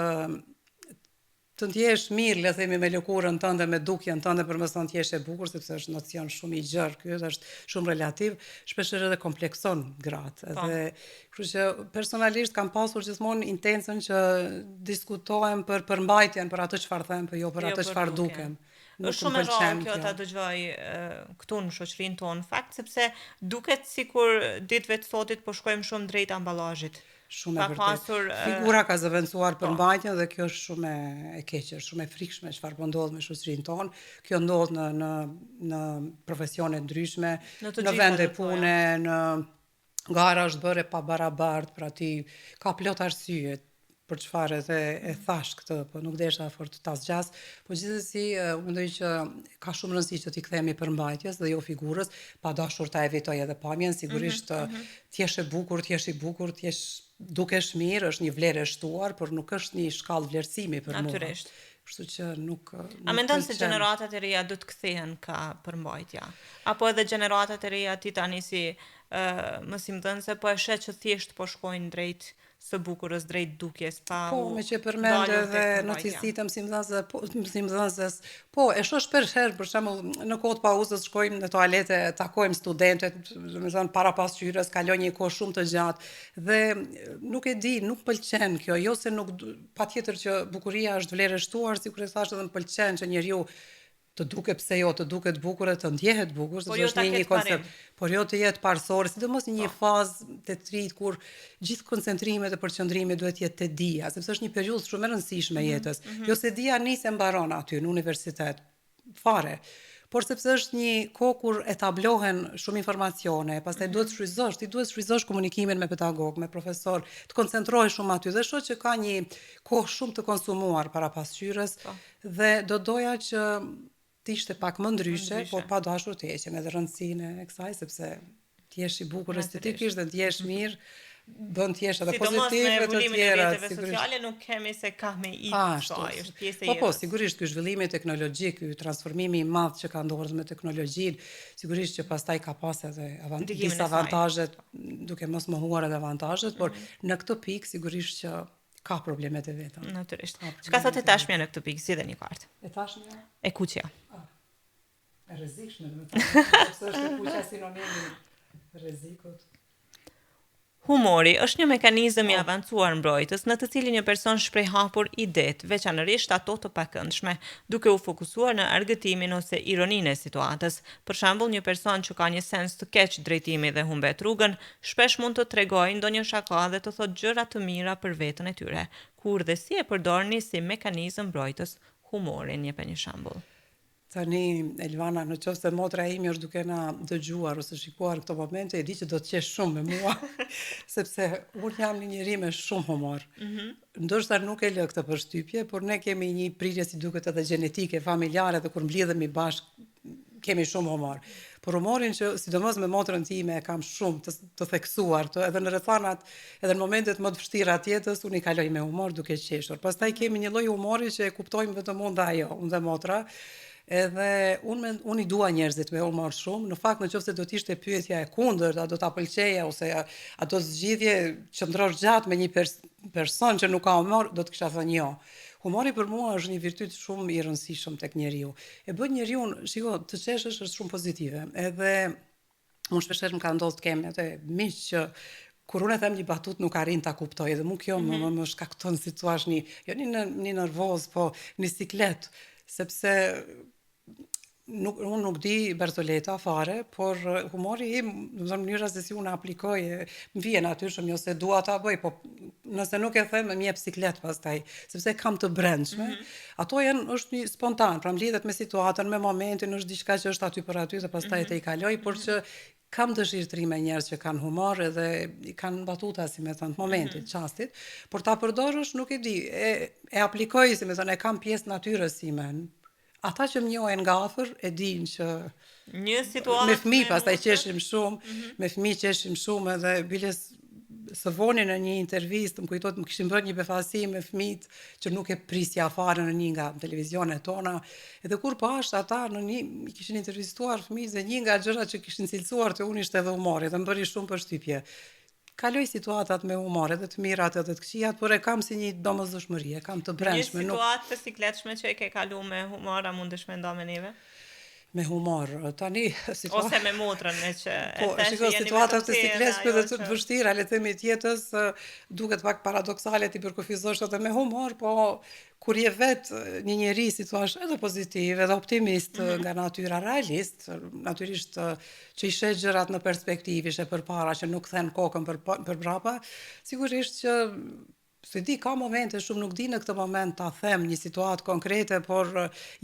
Speaker 2: të ndjesh mirë, le themi, me lëkurën tënde, me dukjen tënde, për mëson të jesh e bukur, sepse është nocion shumë i gjerë, ky është shumë relativ, shpesh edhe komplekson gratë. Edhe, kështu që personalisht kam pasur gjithmonë intencën që diskutohem për përmbajtjen, për atë çfarë them, po jo për atë çfarë dukem.
Speaker 1: Është shumë e rrallë kjo ta dëgjoj këtu në shoqërinë tonë, fakt, sepse duket sikur ditëve të sotit po shkojmë shumë drejt amballazhit.
Speaker 2: Shumë e vërtet. Figura ka zëvendësuar përmbajtjen dhe kjo është shumë e keqe, shumë e frikshme çfarë po ndodh me shoqërinë tonë. Kjo ndodh në profesione ndryshme, në vende pune, në gara është bërë pa barabartë, pra ti ka plot arsye për çfarë edhe e thash këtë, po nuk desha fort ta zgjas, po gjithsesi mendoj që ka shumë rëndësi që t'i kthehemi përmbajtjes dhe jo figurës, pa dashur ta evitoj edhe pamjen, sigurisht të jesh e bukur, të jesh i bukur, të jesh dukesh mirë, është një vlerë e shtuar, por nuk është një shkallë vlerësimi për mua.
Speaker 1: Natyrisht.
Speaker 2: Kështu që nuk
Speaker 1: A mendon se gjeneratat e reja do të kthehen ka përmbajtja? Apo edhe gjeneratat e reja ti tani si mësimdhënëse po e sheh që thjesht po shkojnë drejt së bukurës drejt dukjes pa
Speaker 2: Po, me që përmend edhe notisitëm si mëdhënëses, po, e shoh shpesh herë, për shembull, në kohë të pauzës shkojmë në toalete, takojmë studentët, domethënë para pasqyrës, kalon një kohë shumë të gjatë dhe nuk e di, nuk pëlqen kjo, jo se nuk patjetër që bukuria është vlerë e shtuar, sikur e thash edhe më pëlqen që njeriu të duket pse jo, të duket bukur e të ndjehet bukur, sepse është një koncept, por jo të jetë parsore, sidomos në një fazë të trit kur gjithë koncentrimet e përqendrimit duhet jetë te dia, sepse është një periudhë shumë e rëndësishme e jetës. Jo se dia nis e mbaron aty në universitet, fare. Por sepse është një kohë kur etablohen shumë informacione, pastaj duhet të shfryzosh komunikimin me pedagog, me profesor, të koncentrohesh shumë aty dhe shoh që ka një kohë shumë të konsumuar para pasqyrës dhe do doja që t'ishte pak më ndryshe, por pa dashur të heqem edhe rëndësinë e kësaj, sepse t'jesh i bukur estetikisht dhe t'jesh mirë, bën t'jesh edhe pozitiv dhe të tjera.
Speaker 1: Sidomos me sociale nuk kemi se ka me i kësaj, është pjesë e jetës.
Speaker 2: Po, sigurisht, ky zhvillimi teknologjik, ky transformimi i madh që ka ndodhur me teknologjinë, sigurisht që pastaj ka pas edhe disa avantazhe, duke mos mohuar edhe avantazhet, por në këtë pikë sigurisht që ka problemet e veta.
Speaker 1: Natyrisht. Çka thotë tashmja në këtë pikë, si dhe një kartë?
Speaker 2: E tashmja?
Speaker 1: E kuqja.
Speaker 2: E rrezikshme, sepse është e kuqja sinonimi rrezikut.
Speaker 1: Humori është një mekanizëm i avancuar mbrojtës në të cilin një person shpreh hapur idet, veçanërisht ato të pakëndshme, duke u fokusuar në argëtimin ose ironinë e situatës. Për shembull, një person që ka një sens të keq drejtimi dhe humbet rrugën, shpesh mund të tregojë ndonjë shaka dhe të thotë gjëra të mira për veten e tyre. Kur dhe si e përdorni si mekanizëm mbrojtës humorin, jep një shembull.
Speaker 2: Tani, Elvana, në qoftë se motra ime është duke na dëgjuar ose shikuar këto momente, e di që do të qesh shumë me mua, sepse unë jam një njeri me shumë humor. Ndoshta nuk e lë këtë përshtypje, por ne kemi një prirje si duket edhe gjenetike, familjare, dhe kur mblidhemi bashkë, kemi shumë humor. Por humorin që, sidomos me motrën time, e kam shumë të theksuar, edhe në rrethanat, edhe në momentet më të vështira të jetës, unë i kaloj me humor duke qeshur. Pastaj kemi një lloj humori që e kuptojmë vetëm unë dhe ajo, unë dhe motra. Edhe unë i dua njerëzit me humor shumë, në fakt nëse do të ishte pyetja e kundërt, a do ta pëlqeja ose a do zgjidhje qëndrosh gjatë me një person që nuk ka humor, do të kisha thënë jo. Humori për mua është një virtyt shumë i rëndësishëm tek njeriu. E bën njeriu, shiko, të qeshësh është shumë pozitive. Edhe unë shpeshherë më ka ndodhur të kem atë miq që kur unë them një batut nuk arrin ta kuptoj, dhe mua kjo më shkakton si thua një nervoz, po një siklet, sepse unë nuk di Bertoleta fare, por humori im, në mënyra se si unë aplikoj, më vjen natyrshëm, jo se dua ta bëj, po nëse nuk e them, më jep siklet pastaj, sepse kam të brendshme. Ato është një spontan, pra mlidhet me situatën, me momentin, është diçka që është aty për aty dhe pastaj të i kaloj, por që kam dëshirë të ri me njerëz që kanë humor edhe i kanë batuta, si me thënë, momentit, çastit, por ta përdorësh nuk e di, e aplikoj, si me thënë, e kam pjesë natyrës sime. Ata që më njohin nga afër e dinë që
Speaker 1: një situatë
Speaker 2: me fëmijë pastaj qeshim shumë, me fëmijë qeshim shumë edhe biles së voni në një intervistë më kujtohet më kishin bërë një befasi me fëmijët që nuk e prisja fare në një nga televizionet tona. Edhe kur pash ata i kishin intervistuar fëmijët dhe një nga gjërat që kishin cilësuar te unë ishte edhe humori, dhe më bëri shumë përshtypje. Kaloj situatat me humor, edhe të mirat edhe të këqijat, por e kam si një domosdoshmëri, e kam të brendshme.
Speaker 1: Një situatë të sikletshme që e ke kalu me humor, a mundesh me ndo me neve?
Speaker 2: Me humor, tani...
Speaker 1: Ose me motrën, me që...
Speaker 2: Po, shiko, situatat të sikletshme dhe të vështira, le të themi të jetës, duket pak paradoksale ti përkufizosh edhe me humor, po kur je vetë një njeri, si thua, edhe pozitiv, edhe optimist, nga natyra realist, natyrisht që i sheh gjërat në perspektivë, ishe përpara që nuk then kokën për brapa, sigurisht që se di, ka momente shumë, nuk di në këtë moment ta them një situatë konkrete, por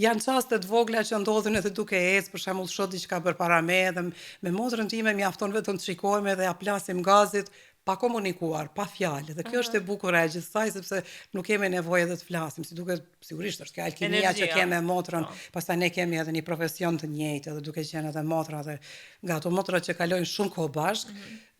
Speaker 2: janë çaste të vogla që ndodhin edhe duke ecë, për shembull shoh diçka përpara me, dhe me motrën time mjafton vetëm të shikojmë dhe ja plasim gazit, pa komunikuar, pa fjalë. Dhe kjo është e bukur e gjithsaj, sepse nuk kemi nevojë edhe të flasim, si duket sigurisht është kjo alkimia që kemi me motrën, pastaj ne kemi edhe një profesion të njëjtë, edhe duke qenë edhe motra, dhe nga ato motrat që kalojnë shumë kohë bashkë,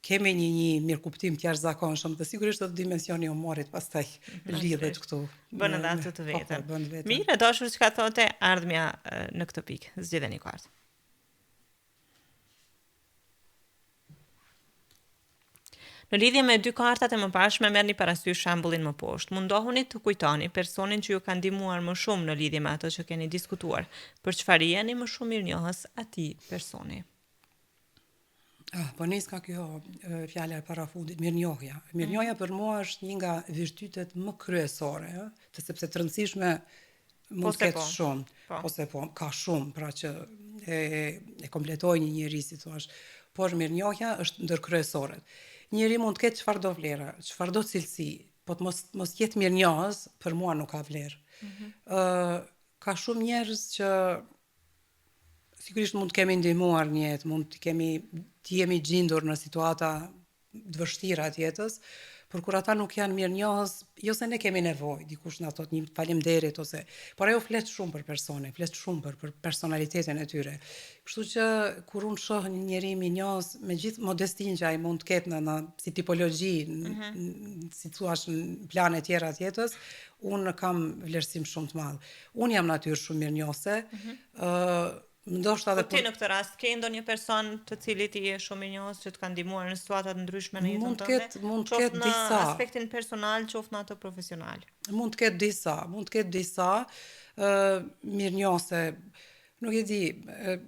Speaker 2: kemi një mirëkuptim të jashtëzakonshëm, dhe sigurisht edhe dimensioni i humorit pastaj lidhet këtu.
Speaker 1: Bën edhe atë të vetën. Mirë, dashur, çka thote ardhmja në këtë pikë? Zgjidheni kartë. Në lidhje me dy kartat e mëparshme, merrni parasysh shembullin më poshtë. Mundohuni të kujtoni personin që ju ka ndihmuar më shumë në lidhje me ato që keni diskutuar. Për çfarë jeni më shumë mirënjohës atij personi.
Speaker 2: Po nis ka kjo fjala e parafundit, mirënjohja. Mirënjohja për mua është një nga virtytet më kryesore, sepse të rëndësishme mund të ketë shumë, ose ka shumë, pra që e kompletoj një njeri, si thua, por mirënjohja është ndër kryesoret. Njeri mund të ketë çfarëdo vlera, çfarëdo cilësi, po të mos jetë mirënjohës, për mua nuk ka vlerë. Ka shumë njerëz që sigurisht mund të kemi ndihmuar një jetë, mund të jemi gjendur në situata të vështira të jetës, por kur ata nuk janë mirënjohës, jo se ne kemi nevojë, dikush na thot një faleminderit ose, por ajo flet shumë për personin, flet shumë për personalitetin e tyre. Kështu që kur unë shoh një njeri mirënjohës, me gjithë modestinë që ai mund të ketë në si tipologji, si thua në plane tjera të jetës, unë kam vlerësim shumë të madh. Unë jam natyrë shumë mirënjohëse, ndoshta edhe
Speaker 1: ti në këtë rast ke ndonjë person të cilit i je shumë mirënjohës që të ka ndihmuar në situata të ndryshme në jetën tënde?
Speaker 2: Mund të ketë disa.
Speaker 1: Në aspektin personal, qoftë në atë profesional.
Speaker 2: Mund të ketë disa mirënjohëse. Nuk e di,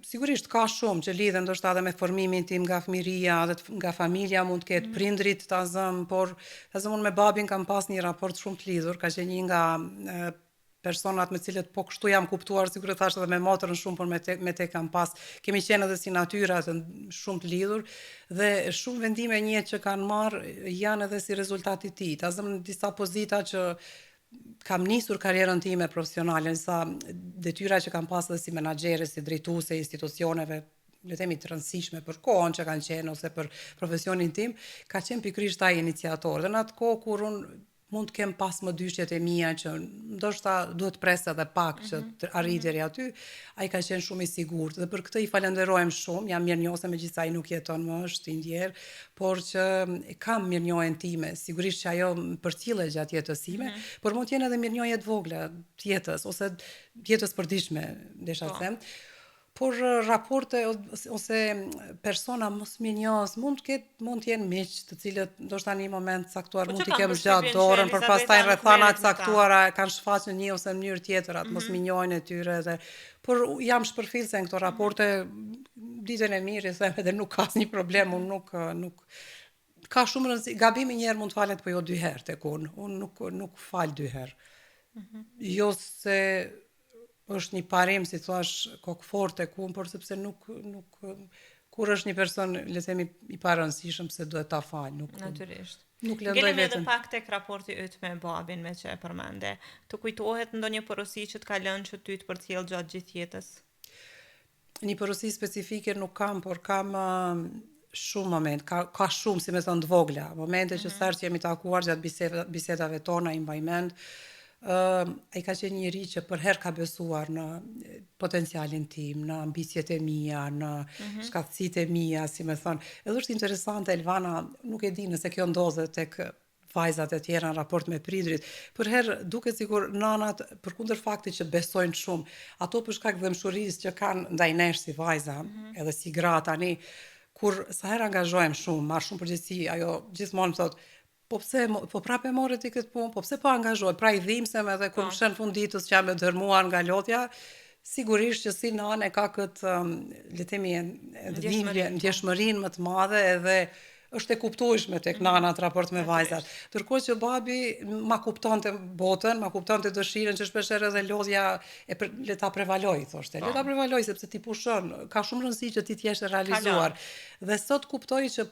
Speaker 2: sigurisht ka shumë që lidhen ndoshta edhe me formimin tim nga fëmiria, edhe nga familja, mund të ketë prindrit ta zëm, por ta zëm unë me babin kam pas një raport shumë të lidhur, ka qenë një nga personat me cilët po kështu jam kuptuar, sigurisht thash edhe me motrën shumë, por me te kam pas, kemi qenë edhe si natyra shumë të lidhur, dhe shumë vendime një që kanë marrë janë edhe si rezultati tij. Ta zëm në disa pozita që kam nisur karrierën time profesionale, disa detyra që kam pas edhe si menaxhere, si drejtuese institucioneve, le të themi të rëndësishme për kohën që kanë qenë ose për profesionin tim, ka qenë pikërisht ai iniciator. Dhe në atë kohë kur unë mund të kem pas më dyshjet e mia që ndoshta duhet pres edhe pak që të arrijë deri aty, ai ka qenë shumë i sigurt dhe për këtë i falenderojmë shumë, jam mirënjohëse megjithëse ai nuk jeton më, është i ndjer, por që kam mirënjohjen time, sigurisht që ajo përcjellet gjatë jetës time, por mund të jenë edhe mirënjohje të vogla të jetës ose jetës përditshme, desha të them. Por raporte ose persona mos mirënjohës mund të jenë miq, të cilët ndoshta në një moment caktuar mund t'i kem zgjat dorën, por pastaj rrethana të caktuara kanë shfaqur një ose në mënyrë tjetër atë mos mirënjohjen e tyre dhe por jam shpërfillse në këto raporte, ditën e mirë, them edhe nuk ka asnjë problem, unë nuk ka shumë rëndësi, gabimi një herë mund të falet, po jo 2 herë tek unë nuk fal 2 herë. Jo se është një parim, si thuash, kokfort tek unë, por sepse nuk kur është një person, le të themi, i parëndësishëm se duhet ta fal,
Speaker 1: natyrisht.
Speaker 2: Nuk lëndoj
Speaker 1: vetëm.
Speaker 2: veten.
Speaker 1: Edhe pak tek raporti yt me babin me që e përmende. Të kujtohet ndonjë porosi që të ka lënë që ty të përcjell gjatë gjithë jetës?
Speaker 2: Një porosi specifike nuk kam, por kam shumë moment, ka shumë, si me thënë, të vogla, momente që sërë që jemi takuar gjatë bisedave tona, i mbaj mend, ai ka qenë njëri që për herë ka besuar në potencialin tim, në ambicjet e mia, në shkatësitë e mia, si me thonë. Edhe është interesante, Elvana, nuk e di nëse kjo ndodhet tek vajzat e tjera në raport me prindrit. Për herë duket sikur nanat, përkundër faktit që besojnë shumë, ato për shkak dëmshurisë që kanë ndaj nesh si vajza, edhe si gra tani, kur sa herë angazhohem shumë, marr shumë përgjegjësi, ajo gjithmonë më thotë, po prapë e morë ti këtë punë, po pse po angazhohet? Pra i dhimbsem edhe kur më shën fund ditës që jam e dërmuar nga lotja, sigurisht që si nanë ka këtë, le të themi, ndjeshmërinë më të madhe edhe është e kuptueshme tek nanat raport me vajzat. Ndërkohë që babi ma kuptonte botën, ma kuptonte dëshirën që shpeshherë edhe lodhja le ta prevaloj, thoshte. Le ta prevaloj sepse ti pushon, ka shumë rëndësi që ti të jesh e realizuar. Dhe sot kuptoj që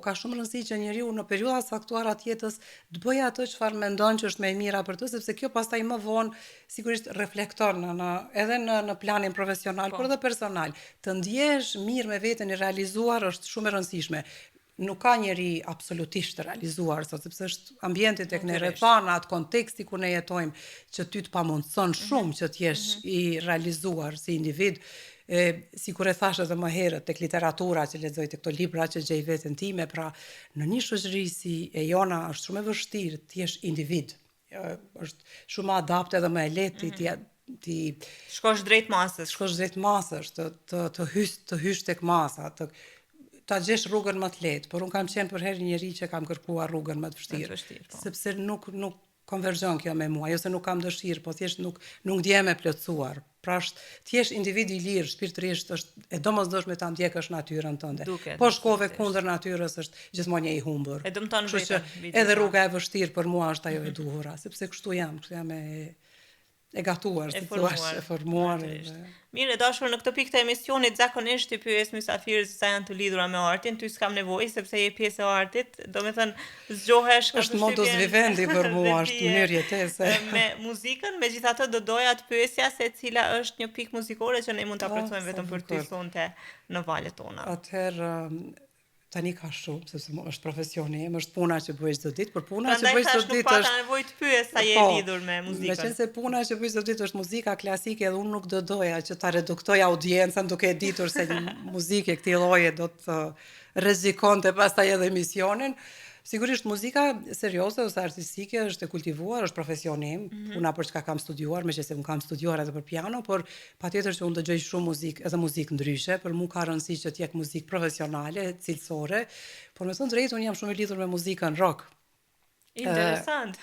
Speaker 2: ka shumë rëndësi që njeriu në periudha të caktuara të jetës të bëjë atë çfarë mendon që është më e mira për të, sepse kjo pastaj më vonë sigurisht reflekton edhe në planin profesional, por edhe personal. Të ndjesh mirë me veten e realizuar është shumë e rëndësishme. Nuk ka njeri absolutisht të realizuar, sepse është ambienti tek ne rrethana, atë konteksti ku ne jetojmë, që ty të pamundson shumë që të jesh i realizuar si individ. Si kur e thash edhe më herët tek literatura që lexoj, tek këto libra që gjej veten time, pra në një shoqëri si e jona është shumë e vështirë të jesh individ. Është shumë adapte dhe më e lehtë ti
Speaker 1: shkosh drejt masës.
Speaker 2: Shkosh drejt masës, të hysh tek masa, ta gjesh rrugën më të lehtë, por unë kam qenë për herë njëri që kam kërkuar rrugën më të vështirë,
Speaker 1: Po.
Speaker 2: sepse nuk konverzhon kjo me mua, jo se nuk kam dëshirë, po thjesht nuk ndjehem e plotësuar. Pra thjesht individ i lirë, shpirtërisht është e domosdoshme ta ndjekësh natyrën tënde. Po shkove kundër natyrës është gjithmonë një i humbur.
Speaker 1: E dëmton
Speaker 2: Kështu që edhe rruga e vështirë për mua është ajo e duhura, sepse kështu jam e gatuar, si thua, e formuar.
Speaker 1: Mirë, dashur, në këtë pikë të emisionit zakonisht ti pyes mysafirët se sa janë të lidhura me artin, ty s'kam nevojë sepse je pjesë e artit, domethënë zgjohesh
Speaker 2: është modus vivendi për mua, është mënyrë jetese.
Speaker 1: Me muzikën, megjithatë do doja të pyesja se cila është një pikë muzikore që ne mund ta përcojmë vetëm për ty sonte në valët tona.
Speaker 2: Atëherë tani ka shumë, sepse është profesioni im, është puna që bëj çdo ditë, por puna që bëj çdo ditë
Speaker 1: është. Prandaj nuk nevojë të pyes sa je lidhur me muzikën.
Speaker 2: Meqense puna që bëj çdo ditë është muzika klasike dhe unë nuk do doja që ta reduktoj audiencën duke e ditur se një muzikë e këtij lloji do të rrezikonte pastaj edhe emisionin. Sigurisht muzika serioze ose artistike është e kultivuar, është profesioni im, puna për çka kam studiuar, meqense unë kam studiuar edhe për piano, por patjetër që unë dëgjoj shumë muzikë, edhe muzikë ndryshe, për mua ka rëndësi që të jetë muzikë profesionale, cilësore, por me thënë drejtë unë jam shumë e lidhur me muzikën rock.
Speaker 1: Interesant.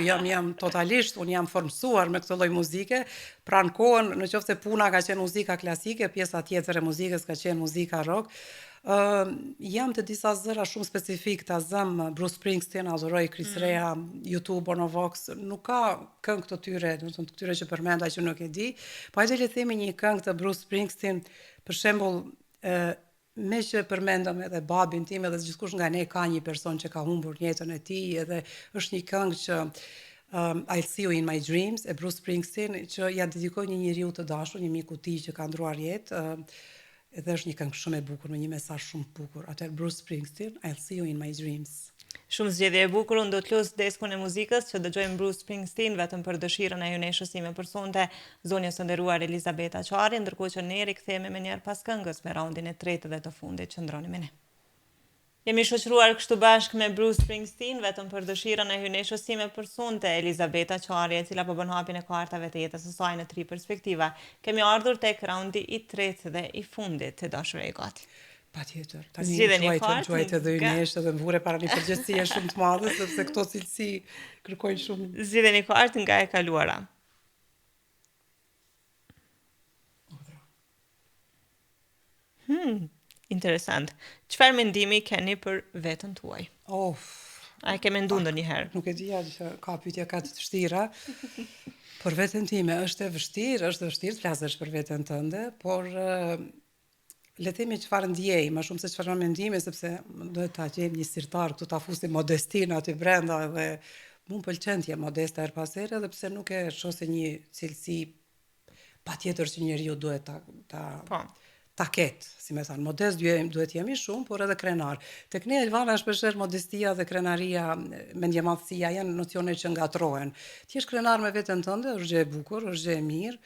Speaker 2: Jam totalisht, unë jam formsuar me këtë lloj muzike, pra në kohën, nëse puna ka qenë muzika klasike, pjesa tjetër e muzikës ka qenë muzika rock. Jam të disa zëra shumë specifik, ta zëm Bruce Springsteen, adhuroj Chris Rea, YouTube, Bono Vox, nuk ka këngë të tyre, të tyre që përmenda që nuk e di, po hajde le të themi një këngë të Bruce Springsteen, për shembull, me që përmendëm edhe babin tim, edhe gjithkush nga ne ka një person që ka humbur jetën e tij, edhe është një këngë që I'll See You in My Dreams, e Bruce Springsteen, që ja dedikoj një njeriu të dashur, një miku i tij që ka ndruar jetë, edhe është një këngë shumë e bukur, me një mesazh shumë të bukur. Atëherë Bruce Springsteen, I'll See You in My Dreams.
Speaker 1: Shumë zgjedhje e bukur, unë do të los deskun e muzikës që dëgjojmë Bruce Springsteen vetëm për dëshirën e juneshës ime personte, zonjës së nderuar Elizabeta Qari, ndërkohë që ne rikthehemi më njëherë pas këngës me raundin e tretë dhe të fundit. Qëndroni me ne. Jemi shoqëruar kështu bashkë me Bruce Springsteen vetëm për dëshirën e hyneshës sime personte, Elizabeta Qari, e cila po bën hapjen e kartave të jetës së saj në 3 perspektiva. Kemi ardhur tek raundi i tretë dhe i fundit të dashurë gati.
Speaker 2: Patjetër. Tani quajtë edhe hynesh edhe mvure para një përgjegjësie shumë të madhe, sepse këto cilësi kërkojnë shumë.
Speaker 1: Zgjidheni kartë nga e kaluara. Interesant. Çfarë mendimi keni për veten tuaj? A e ke menduar ndonjëherë?
Speaker 2: Nuk e dija që ka pyetje ka të vështira. Për veten time është e vështirë të flasësh për veten tënde, por le të themi çfarë ndjej, më shumë se çfarë mendimi, sepse duhet ta gjejmë një sirtar këtu ta fusim modestin aty brenda dhe mua pëlqen të jem modeste her pas here, edhe pse nuk e shoh se një cilësi patjetër që njeriu duhet ta ketë, si me thënë, modest duhet jemi shumë, por edhe krenar. Tek ne Elvana shpeshherë modestia dhe krenaria, mendjemadhësia janë nocione që ngatrohen. Ti je krenar me veten tënde, është gjë e bukur, është gjë e mirë,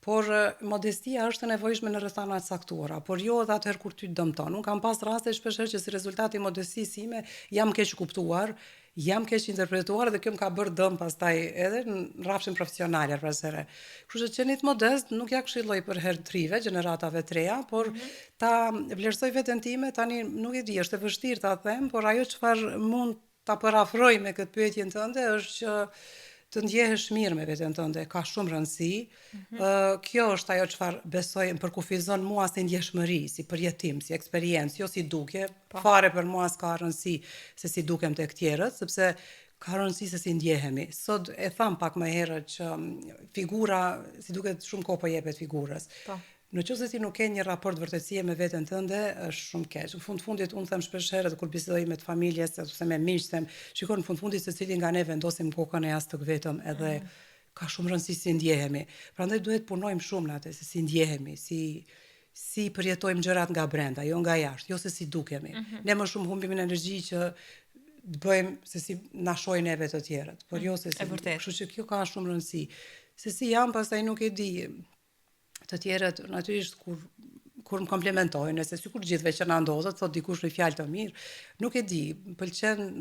Speaker 2: por modestia është e nevojshme në rrethana të caktuara, por jo edhe atëherë kur ty të dëmton. Unë kam pas raste shpeshherë që si rezultati i modestisë sime jam keq kuptuar, jam keq interpretuar dhe kjo më ka bërë dëm pastaj edhe në rrafshin profesional pasere. Kështu që qenit modest nuk ja këshilloj për herë trive, gjeneratave të reja, por ta vlerësoj veten time, tani nuk e di, është e vështirë ta them, por ajo çfarë mund ta parafroj me këtë pyetjen tënde është që të ndjehesh mirë me veten tënde, ka shumë rëndësi. Kjo është ajo çfarë besoj më përkufizon mua si ndjeshmëri, si përjetim, si eksperiencë, jo si duke. Fare për mua s'ka rëndësi se si dukem tek tjerët, sepse ka rëndësi se si ndjehemi. Sot e tham pak më herët që figura, si duket shumë kohë po jepet figurës. Në qoftë se ti nuk ke një raport vërtetësie me veten tënde, është shumë keq. Në fundit unë them shpeshherë kur bisedoj me të familjes ose me miq, them, shikon në fundit secili nga ne vendosim kokën e jashtëm vetëm, edhe ka shumë rëndësi si ndjehemi. Prandaj duhet punojmë shumë në atë se si ndjehemi, si përjetojmë gjërat nga brenda, jo nga jashtë, jo se si dukemi. Ne më shumë humbim energji që të bëjmë se si na shohin neve të tjerët, por jo se si. Kështu që kjo ka shumë rëndësi. Se si jam, pastaj nuk e di. Të tjerët natyrisht kur më komplementojnë, nëse sikur gjithve që na ndodhet, thot dikush një fjalë të mirë, nuk e di, pëlqen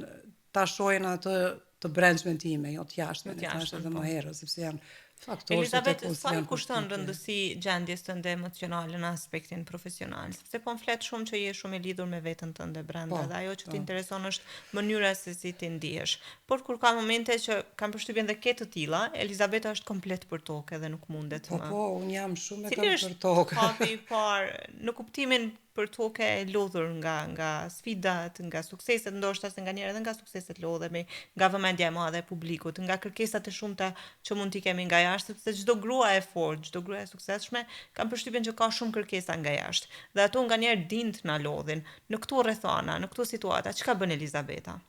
Speaker 2: ta shohin atë të brendshme time, jo të jashtme, edhe më herët, sepse janë Faktorë që
Speaker 1: Elizabeth,
Speaker 2: tek
Speaker 1: sa i
Speaker 2: janë
Speaker 1: kushton
Speaker 2: kushtike.
Speaker 1: rëndësi gjendjes tënde emocionale në aspektin profesional? Sepse po më flet shumë që je shumë e lidhur me veten tënde brenda,
Speaker 2: Po,
Speaker 1: dhe ajo që
Speaker 2: po.
Speaker 1: të intereson është mënyra se si ti ndihesh. Por kur ka momente që kam përshtypjen dhe ke të tilla, Elizabeta është komplet për tokë dhe nuk mundet më.
Speaker 2: Po, unë jam shumë e
Speaker 1: Cili
Speaker 2: kam për
Speaker 1: është
Speaker 2: tokë.
Speaker 1: hapi i parë në kuptimin për tokë e lodhur nga sfidat, nga sukseset, ndoshta se nganjëherë edhe nga sukseset lodhemi, nga vëmendja e madhe e publikut, nga kërkesat e shumta që mund t'i kemi nga jashtë, sepse çdo grua e fortë, çdo grua e suksesshme, kam përshtypjen që ka shumë kërkesa nga jashtë. Dhe ato nganjëherë din të na lodhin. Në këto rrethana, në këto situata, çka bën Elizabeta?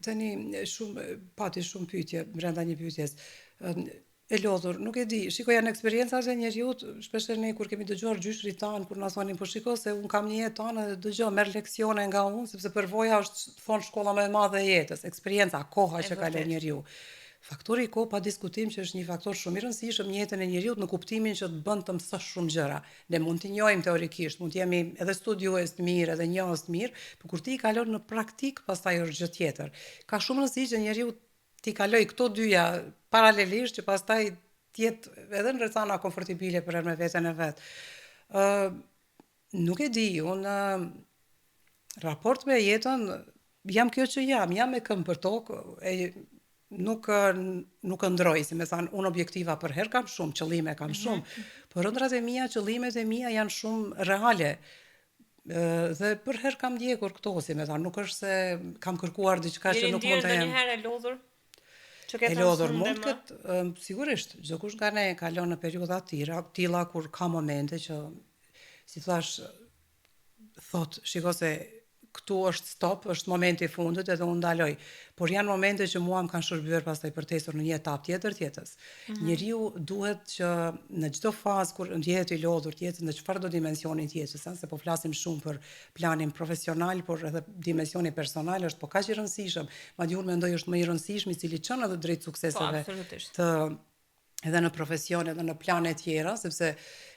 Speaker 2: Tani pati shumë pyetje brenda një pyetjes. E lodhur, nuk e di. Shiko, janë eksperiencat e njerëzit, shpesh ne kur kemi dëgjuar gjyshrit tan kur na thonin po shiko se un kam një jetë tonë dhe dëgjoj merr leksione nga unë sepse përvoja është thon shkolla më e madhe e jetës, eksperienca, koha që ka lënë njeriu. Faktori i kohë pa diskutim që është një faktor shumë i rëndësishëm në jetën e njeriu në kuptimin që të bën të mësosh shumë gjëra. Ne mund t'i njohim teorikisht, mund të jemi edhe studiues të mirë, edhe njohës të mirë, por kur ti i kalon në praktik, pastaj është gjë tjetër. Ka shumë rëndësi që njeriu ti kaloj këto dyja paralelisht që pastaj tjetë edhe në rrethana komfortibile për me veten e vet. Nuk e di, unë raport me jetën jam kjo që jam e këm për tokë, nuk ndroj, si me thanë, unë objektiva për herë kam shumë, qëllime kam shumë, por ëndrat e mia, qëllimet e mia janë shumë reale. Dhe për herë kam ndjekur këto, si me thanë, nuk është se kam kërkuar diçka që nuk mund të jem.
Speaker 1: Ndonjëherë e lodhur? Që ke
Speaker 2: E
Speaker 1: thënë
Speaker 2: lodhur
Speaker 1: s'mundem
Speaker 2: mund
Speaker 1: më?
Speaker 2: këtë, sigurisht, çdo kush nga ne kalon në periudha tilla kur ka momente që, si thash, thot, shiko se këtu është stop, është momenti i fundit edhe unë ndaloj. Por janë momente që mua më kanë shërbyer pastaj përtesur në një etapë tjetër tjetës. Njeriu duhet që në çdo fazë kur ndjehet i lodhur tjetës, në çfarëdo dimensioni tjetës, se po flasim shumë për planin profesional, por edhe dimensioni personal është po kaq i rëndësishëm. Madje unë mendoj është më i rëndësishëm i cili çon edhe drejt sukseseve
Speaker 1: absolutisht.
Speaker 2: të edhe në profesion edhe në plane tjera, sepse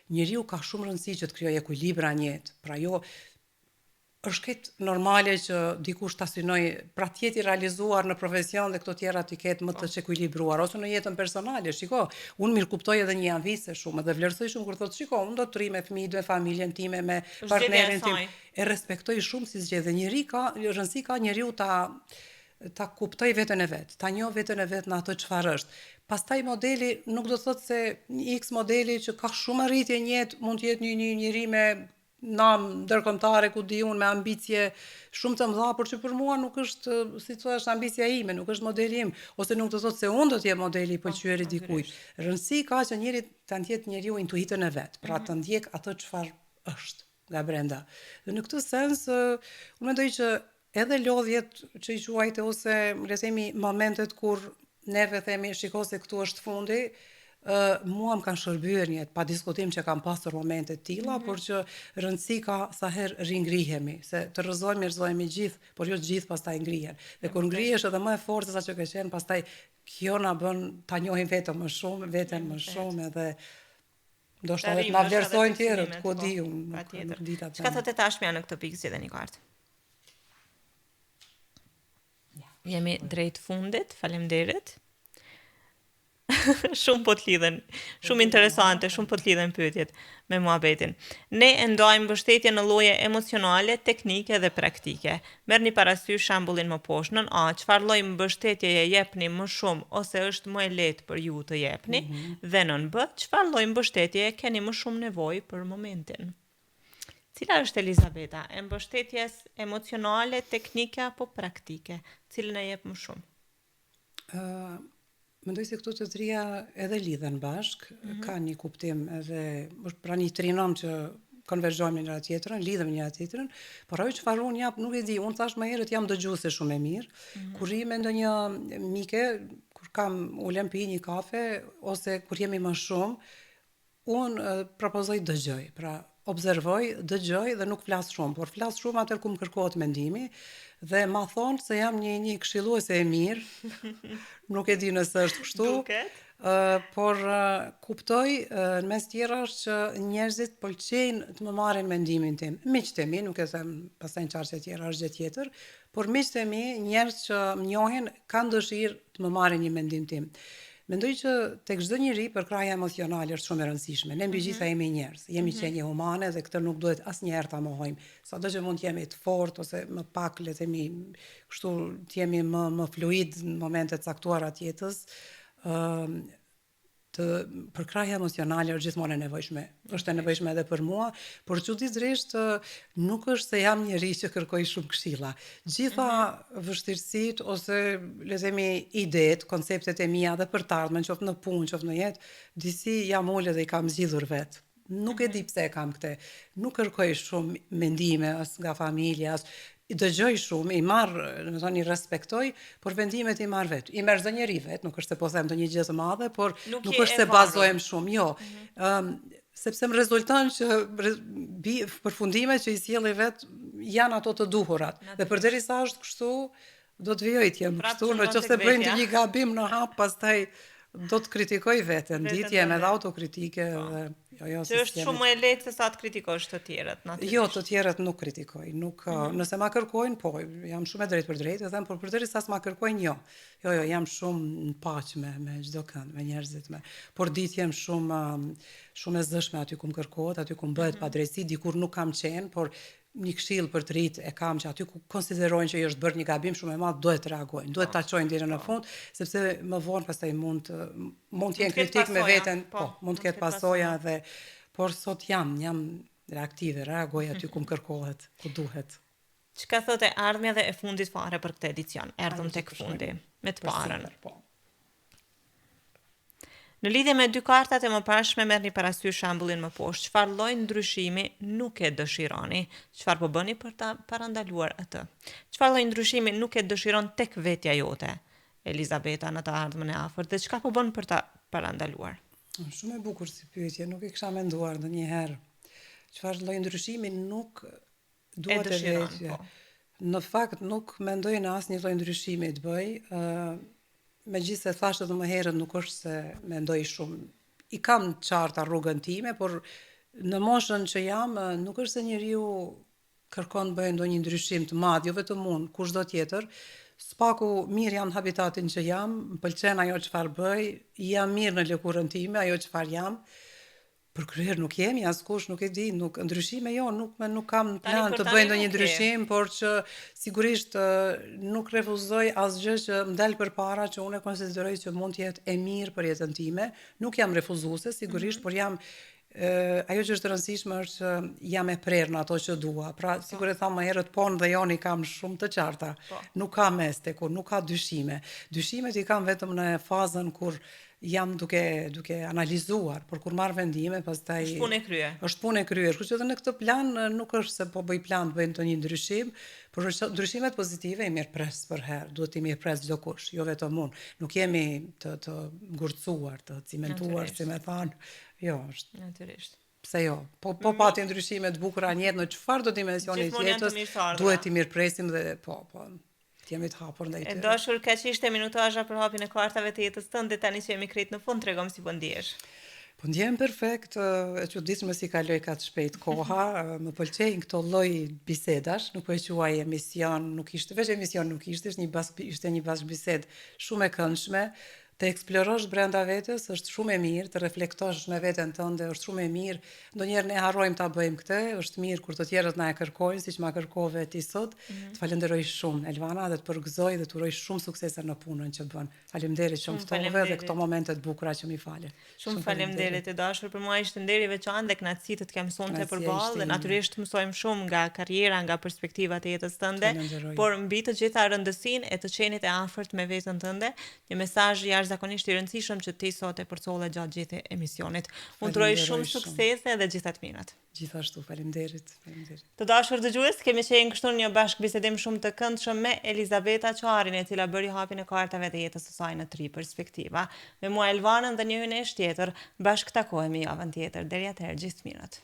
Speaker 2: njeriu ka shumë rëndësi që të krijojë ekuilibra në jetë. Pra jo është këtë normale që dikush ta synoj pra të jetë i realizuar në profesion dhe këto tjera të ketë më të ekuilibruar, ose në jetën personale. Shiko, unë mirë kuptoj edhe një anëvise shumë dhe vlerësoj shumë kur thotë, shiko, unë do të rri me fëmijët, me familjen time, me partnerin tim. E respektoj shumë si zgjedhje. Rëndësi ka njeriu ta kuptoj veten e vet, ta njoh veten e vet në atë çfarë është. Pastaj modeli nuk do të thotë se një X modeli që ka shumë arritje në jetë mund të jetë një njeri me nam ndërkombëtare ku di unë me ambicie shumë të mëdha, por që për mua nuk është, si thua, ambicia ime, nuk është modeli im, ose nuk do të thotë se unë do të jem modeli i pëlqyerit dikujt. Rëndësi ka që njëri ta ndjek njeriu intuitën e vet, pra të ndjek atë çfarë është nga brenda. Dhe në këtë sens, unë mendoj që edhe lodhjet që i quajte ose le të themi momentet kur neve themi shiko se këtu është fundi, mua më kanë shërbyer një pa diskutim që kam pasur momente të tilla, por që rëndësi ka sa herë ringrihemi, se të rrëzohemi gjithë, por jo të gjithë pastaj ngrihen. Dhe kur ngrihesh edhe më e fortë se sa që ke qenë, pastaj kjo na bën ta njohim veten më shumë edhe ndoshta edhe na vlerësojnë tjerët, ku di unë, nuk di ta them.
Speaker 1: Çka thotë tashmja në këtë pikë si dhe një kartë? Jemi drejt fundit, faleminderit. Shumë po të lidhen, shumë interesante, shumë po të lidhen pyetjet me muhabetin. Ne e ndajmë mbështetje në lloje emocionale, teknike dhe praktike. Merrni parasysh shembullin më poshtë. Nën A, çfarë lloj mbështetjeje jepni më shumë ose është më e lehtë për ju të jepni? Dhe nën B, çfarë lloj mbështetjeje keni më shumë nevojë për momentin? Cila është Elizabeta? E mbështetjes emocionale, teknike apo praktike? Cilën e jep më shumë?
Speaker 2: Mendoj se këto të trija edhe lidhen bashk, ka një kuptim edhe, është pra një trinom që konverzhojmë njëra tjetrën, lidhemi njëra tjetrën, por ajo çfarë unë jap, nuk e di, unë thash më herët jam dëgjuese shumë e mirë, kur rri me ndonjë mike, kur kam ulem pi një kafe, ose kur jemi më shumë, unë propozoj dëgjoj, pra observoj, dëgjoj dhe nuk flas shumë, por flas shumë atëherë ku më kërkohet mendimi dhe ma thonë se jam një këshilluese e mirë, nuk e di nëse është kështu, por kuptoj në mes tjera është që njerëzit pëlqejnë të më marrin mendimin tim. Miqtë e mi, nuk e them pastaj në çarçe tjera është gjë tjetër, por miqtë e mi, njerëz që më njohin, kanë dëshirë të më marrin një mendim tim. Mendoj që tek çdo njeri përkraja emocionale është shumë e rëndësishme. Ne mbi gjitha jemi njerëz, jemi qenie humane dhe këtë nuk duhet asnjëherë ta mohojmë. Sado që mund të jemi të fortë ose më pak le të themi kështu të jemi më fluid në momente të caktuara të jetës, të përkraja emocionale është gjithmonë e nevojshme. Është e nevojshme edhe për mua, por çuditërisht nuk është se jam njeri që kërkoj shumë këshilla. Gjitha vështirësitë ose le të themi idetë, konceptet e mia dhe për të ardhmen, qoftë në punë, qoftë në jetë, disi jam ulë dhe i kam zgjidhur vetë. Nuk e di pse e kam këtë. Nuk kërkoj shumë mendime as nga familja, as i dëgjoj shumë, i marr, domethënë i respektoj, por vendimet i marr vetë. I merr çdo njeri vetë, nuk është se po them ndonjë gjë të madhe, por nuk është se bazohem shumë, jo. Sepse më rezulton që përfundimet që i sjelli vetë janë ato të duhurat. Dhe përderisa është kështu, do të vijoj të jem kështu, nëse bëjmë një gabim në hap, pastaj do të kritikoj veten, ditë jem edhe autokritike dhe
Speaker 1: që është shumë më e lehtë se sa të kritikosh të tjerët, natyrisht.
Speaker 2: Jo, të tjerët nuk kritikoj. Nuk nëse ma kërkojnë, po, jam shumë e drejtë për drejtë, them, por përderisa s'ma kërkojnë, jo. Jo, jam shumë në paqë me çdo kënd, me njerëzit me. Por ditë jem shumë e zëshme aty ku më kërkohet, aty ku më bëhet padrejtësi, dikur nuk kam qenë, por një këshill për të rit e kam që aty ku konsiderojnë që i është bërë një gabim shumë e madh, duhet të reagojnë, duhet ta çojnë deri në fund, sepse më vonë pastaj mund të jenë kritik me veten, po, mund të ketë pasoja dhe por sot jam reaktive, reagoj aty ku më kërkohet, ku duhet.
Speaker 1: Çka thotë ardhmja dhe e fundit fare për këtë edicion? Erdhëm tek fundi me të parën. Në lidhje me dy kartat e mëparshme merrni parasysh shembullin më poshtë. Çfarë lloj ndryshimi nuk e dëshironi? Çfarë po bëni për ta parandaluar atë? Çfarë lloj ndryshimi nuk e dëshiron tek vetja jote? Elizabeta në të ardhmen e afërt, dhe çka po bën për ta parandaluar?
Speaker 2: Shumë e bukur si pyetje, nuk e kisha menduar ndonjëherë. Çfarë lloj ndryshimi nuk dua të vetja. Në fakt nuk mendoj në asnjë lloj ndryshimi të bëj. Megjithëse thashë edhe më herët nuk është se mendoj shumë. I kam qarta rrugën time, por në moshën që jam, nuk është se njeriu kërkon të bëjë ndonjë ndryshim të madh, jo vetëm unë, kushdo tjetër. Spaku mirë jam në habitatin që jam, më pëlqen ajo çfarë bëj, jam mirë në lëkurën time, ajo çfarë jam. Për kryer nuk jemi, askush nuk e di, ndryshime jo, nuk kam plan të bëj ndonjë ndryshim, por që sigurisht nuk refuzoj asgjë që më del përpara që unë e konsideroj që mund të jetë e mirë për jetën time. Nuk jam refuzuese, sigurisht, por jam ajo që është rëndësishme është që jam e prerë në ato që dua. Pra, sigur e thamë më herët, ponë dhe joni kam shumë të qarta. Nuk ka mes teku, nuk ka dyshime. Dyshimet i kam vetëm në fazën kur jam duke analizuar, por kur marr vendime, pastaj
Speaker 1: është punë e kryer.
Speaker 2: Është punë e kryer. Kështu që edhe në këtë plan nuk është se po bëj plan të bëj ndonjë ndryshim, por ndryshimet pozitive i mirëpres për herë. Duhet i mirëpres çdo kush, jo vetëm unë. Nuk jemi të ngurcuar, të cimentuar, si më thanë. Jo, është.
Speaker 1: Natyrisht.
Speaker 2: Pse jo? Po pati ndryshime të bukura në jetë, në çfarëdo dimensioni të jetës, duhet i mirëpresim dhe po. Jemi të hapur ndaj tyre.
Speaker 1: E dashur, kaq ishte minutazha për hapjen e kartave të jetës tënde, tani që jemi krejt në fund, tregom si po ndihesh.
Speaker 2: Po ndjem perfekt, e çuditshme si kaloi kaq shpejt koha, më pëlqejnë këto lloj bisedash, nuk po e quaj emision, nuk ishte një bashkëbisedë shumë e këndshme. Të eksplorosh brenda vetes është shumë e mirë, të reflektosh me veten tënde është shumë e mirë. Ndonjëherë ne harrojmë ta bëjmë këtë, është mirë kur të tjerët na e kërkojnë, siç ma kërkove ti sot. Të falenderoj shumë Elvana dhe të përgëzoj dhe të uroj shumë suksese në punën që bën. Faleminderit që më ftove dhe këto momente të bukura që mi fale.
Speaker 1: Shumë faleminderit e dashur, për mua ishte nder i veçantë dhe kënaqësi të kem sonte përballë dhe natyrisht mësojmë shumë nga karriera, nga perspektivat e jetës tënde, por mbi të gjitha rëndësinë e të qenit e afërt me veten tënde, një mesazh zakonisht i rëndësishëm që ti sot e përcolle gjatë gjithë emisionit. Unë të uroj shumë suksese dhe gjitha të mirat.
Speaker 2: Gjithashtu, faleminderit.
Speaker 1: Të dashur dëgjues, kemi qenë kështu një bashkëbisedim shumë të këndshëm me Elizabeta Qarin, e cila bëri hapjen e kartave të jetës së saj në 3 perspektiva. Me mua Elvanën dhe një hyjnesh tjetër, bashkë takohemi javën tjetër. Deri atëherë, gjithë të mirat.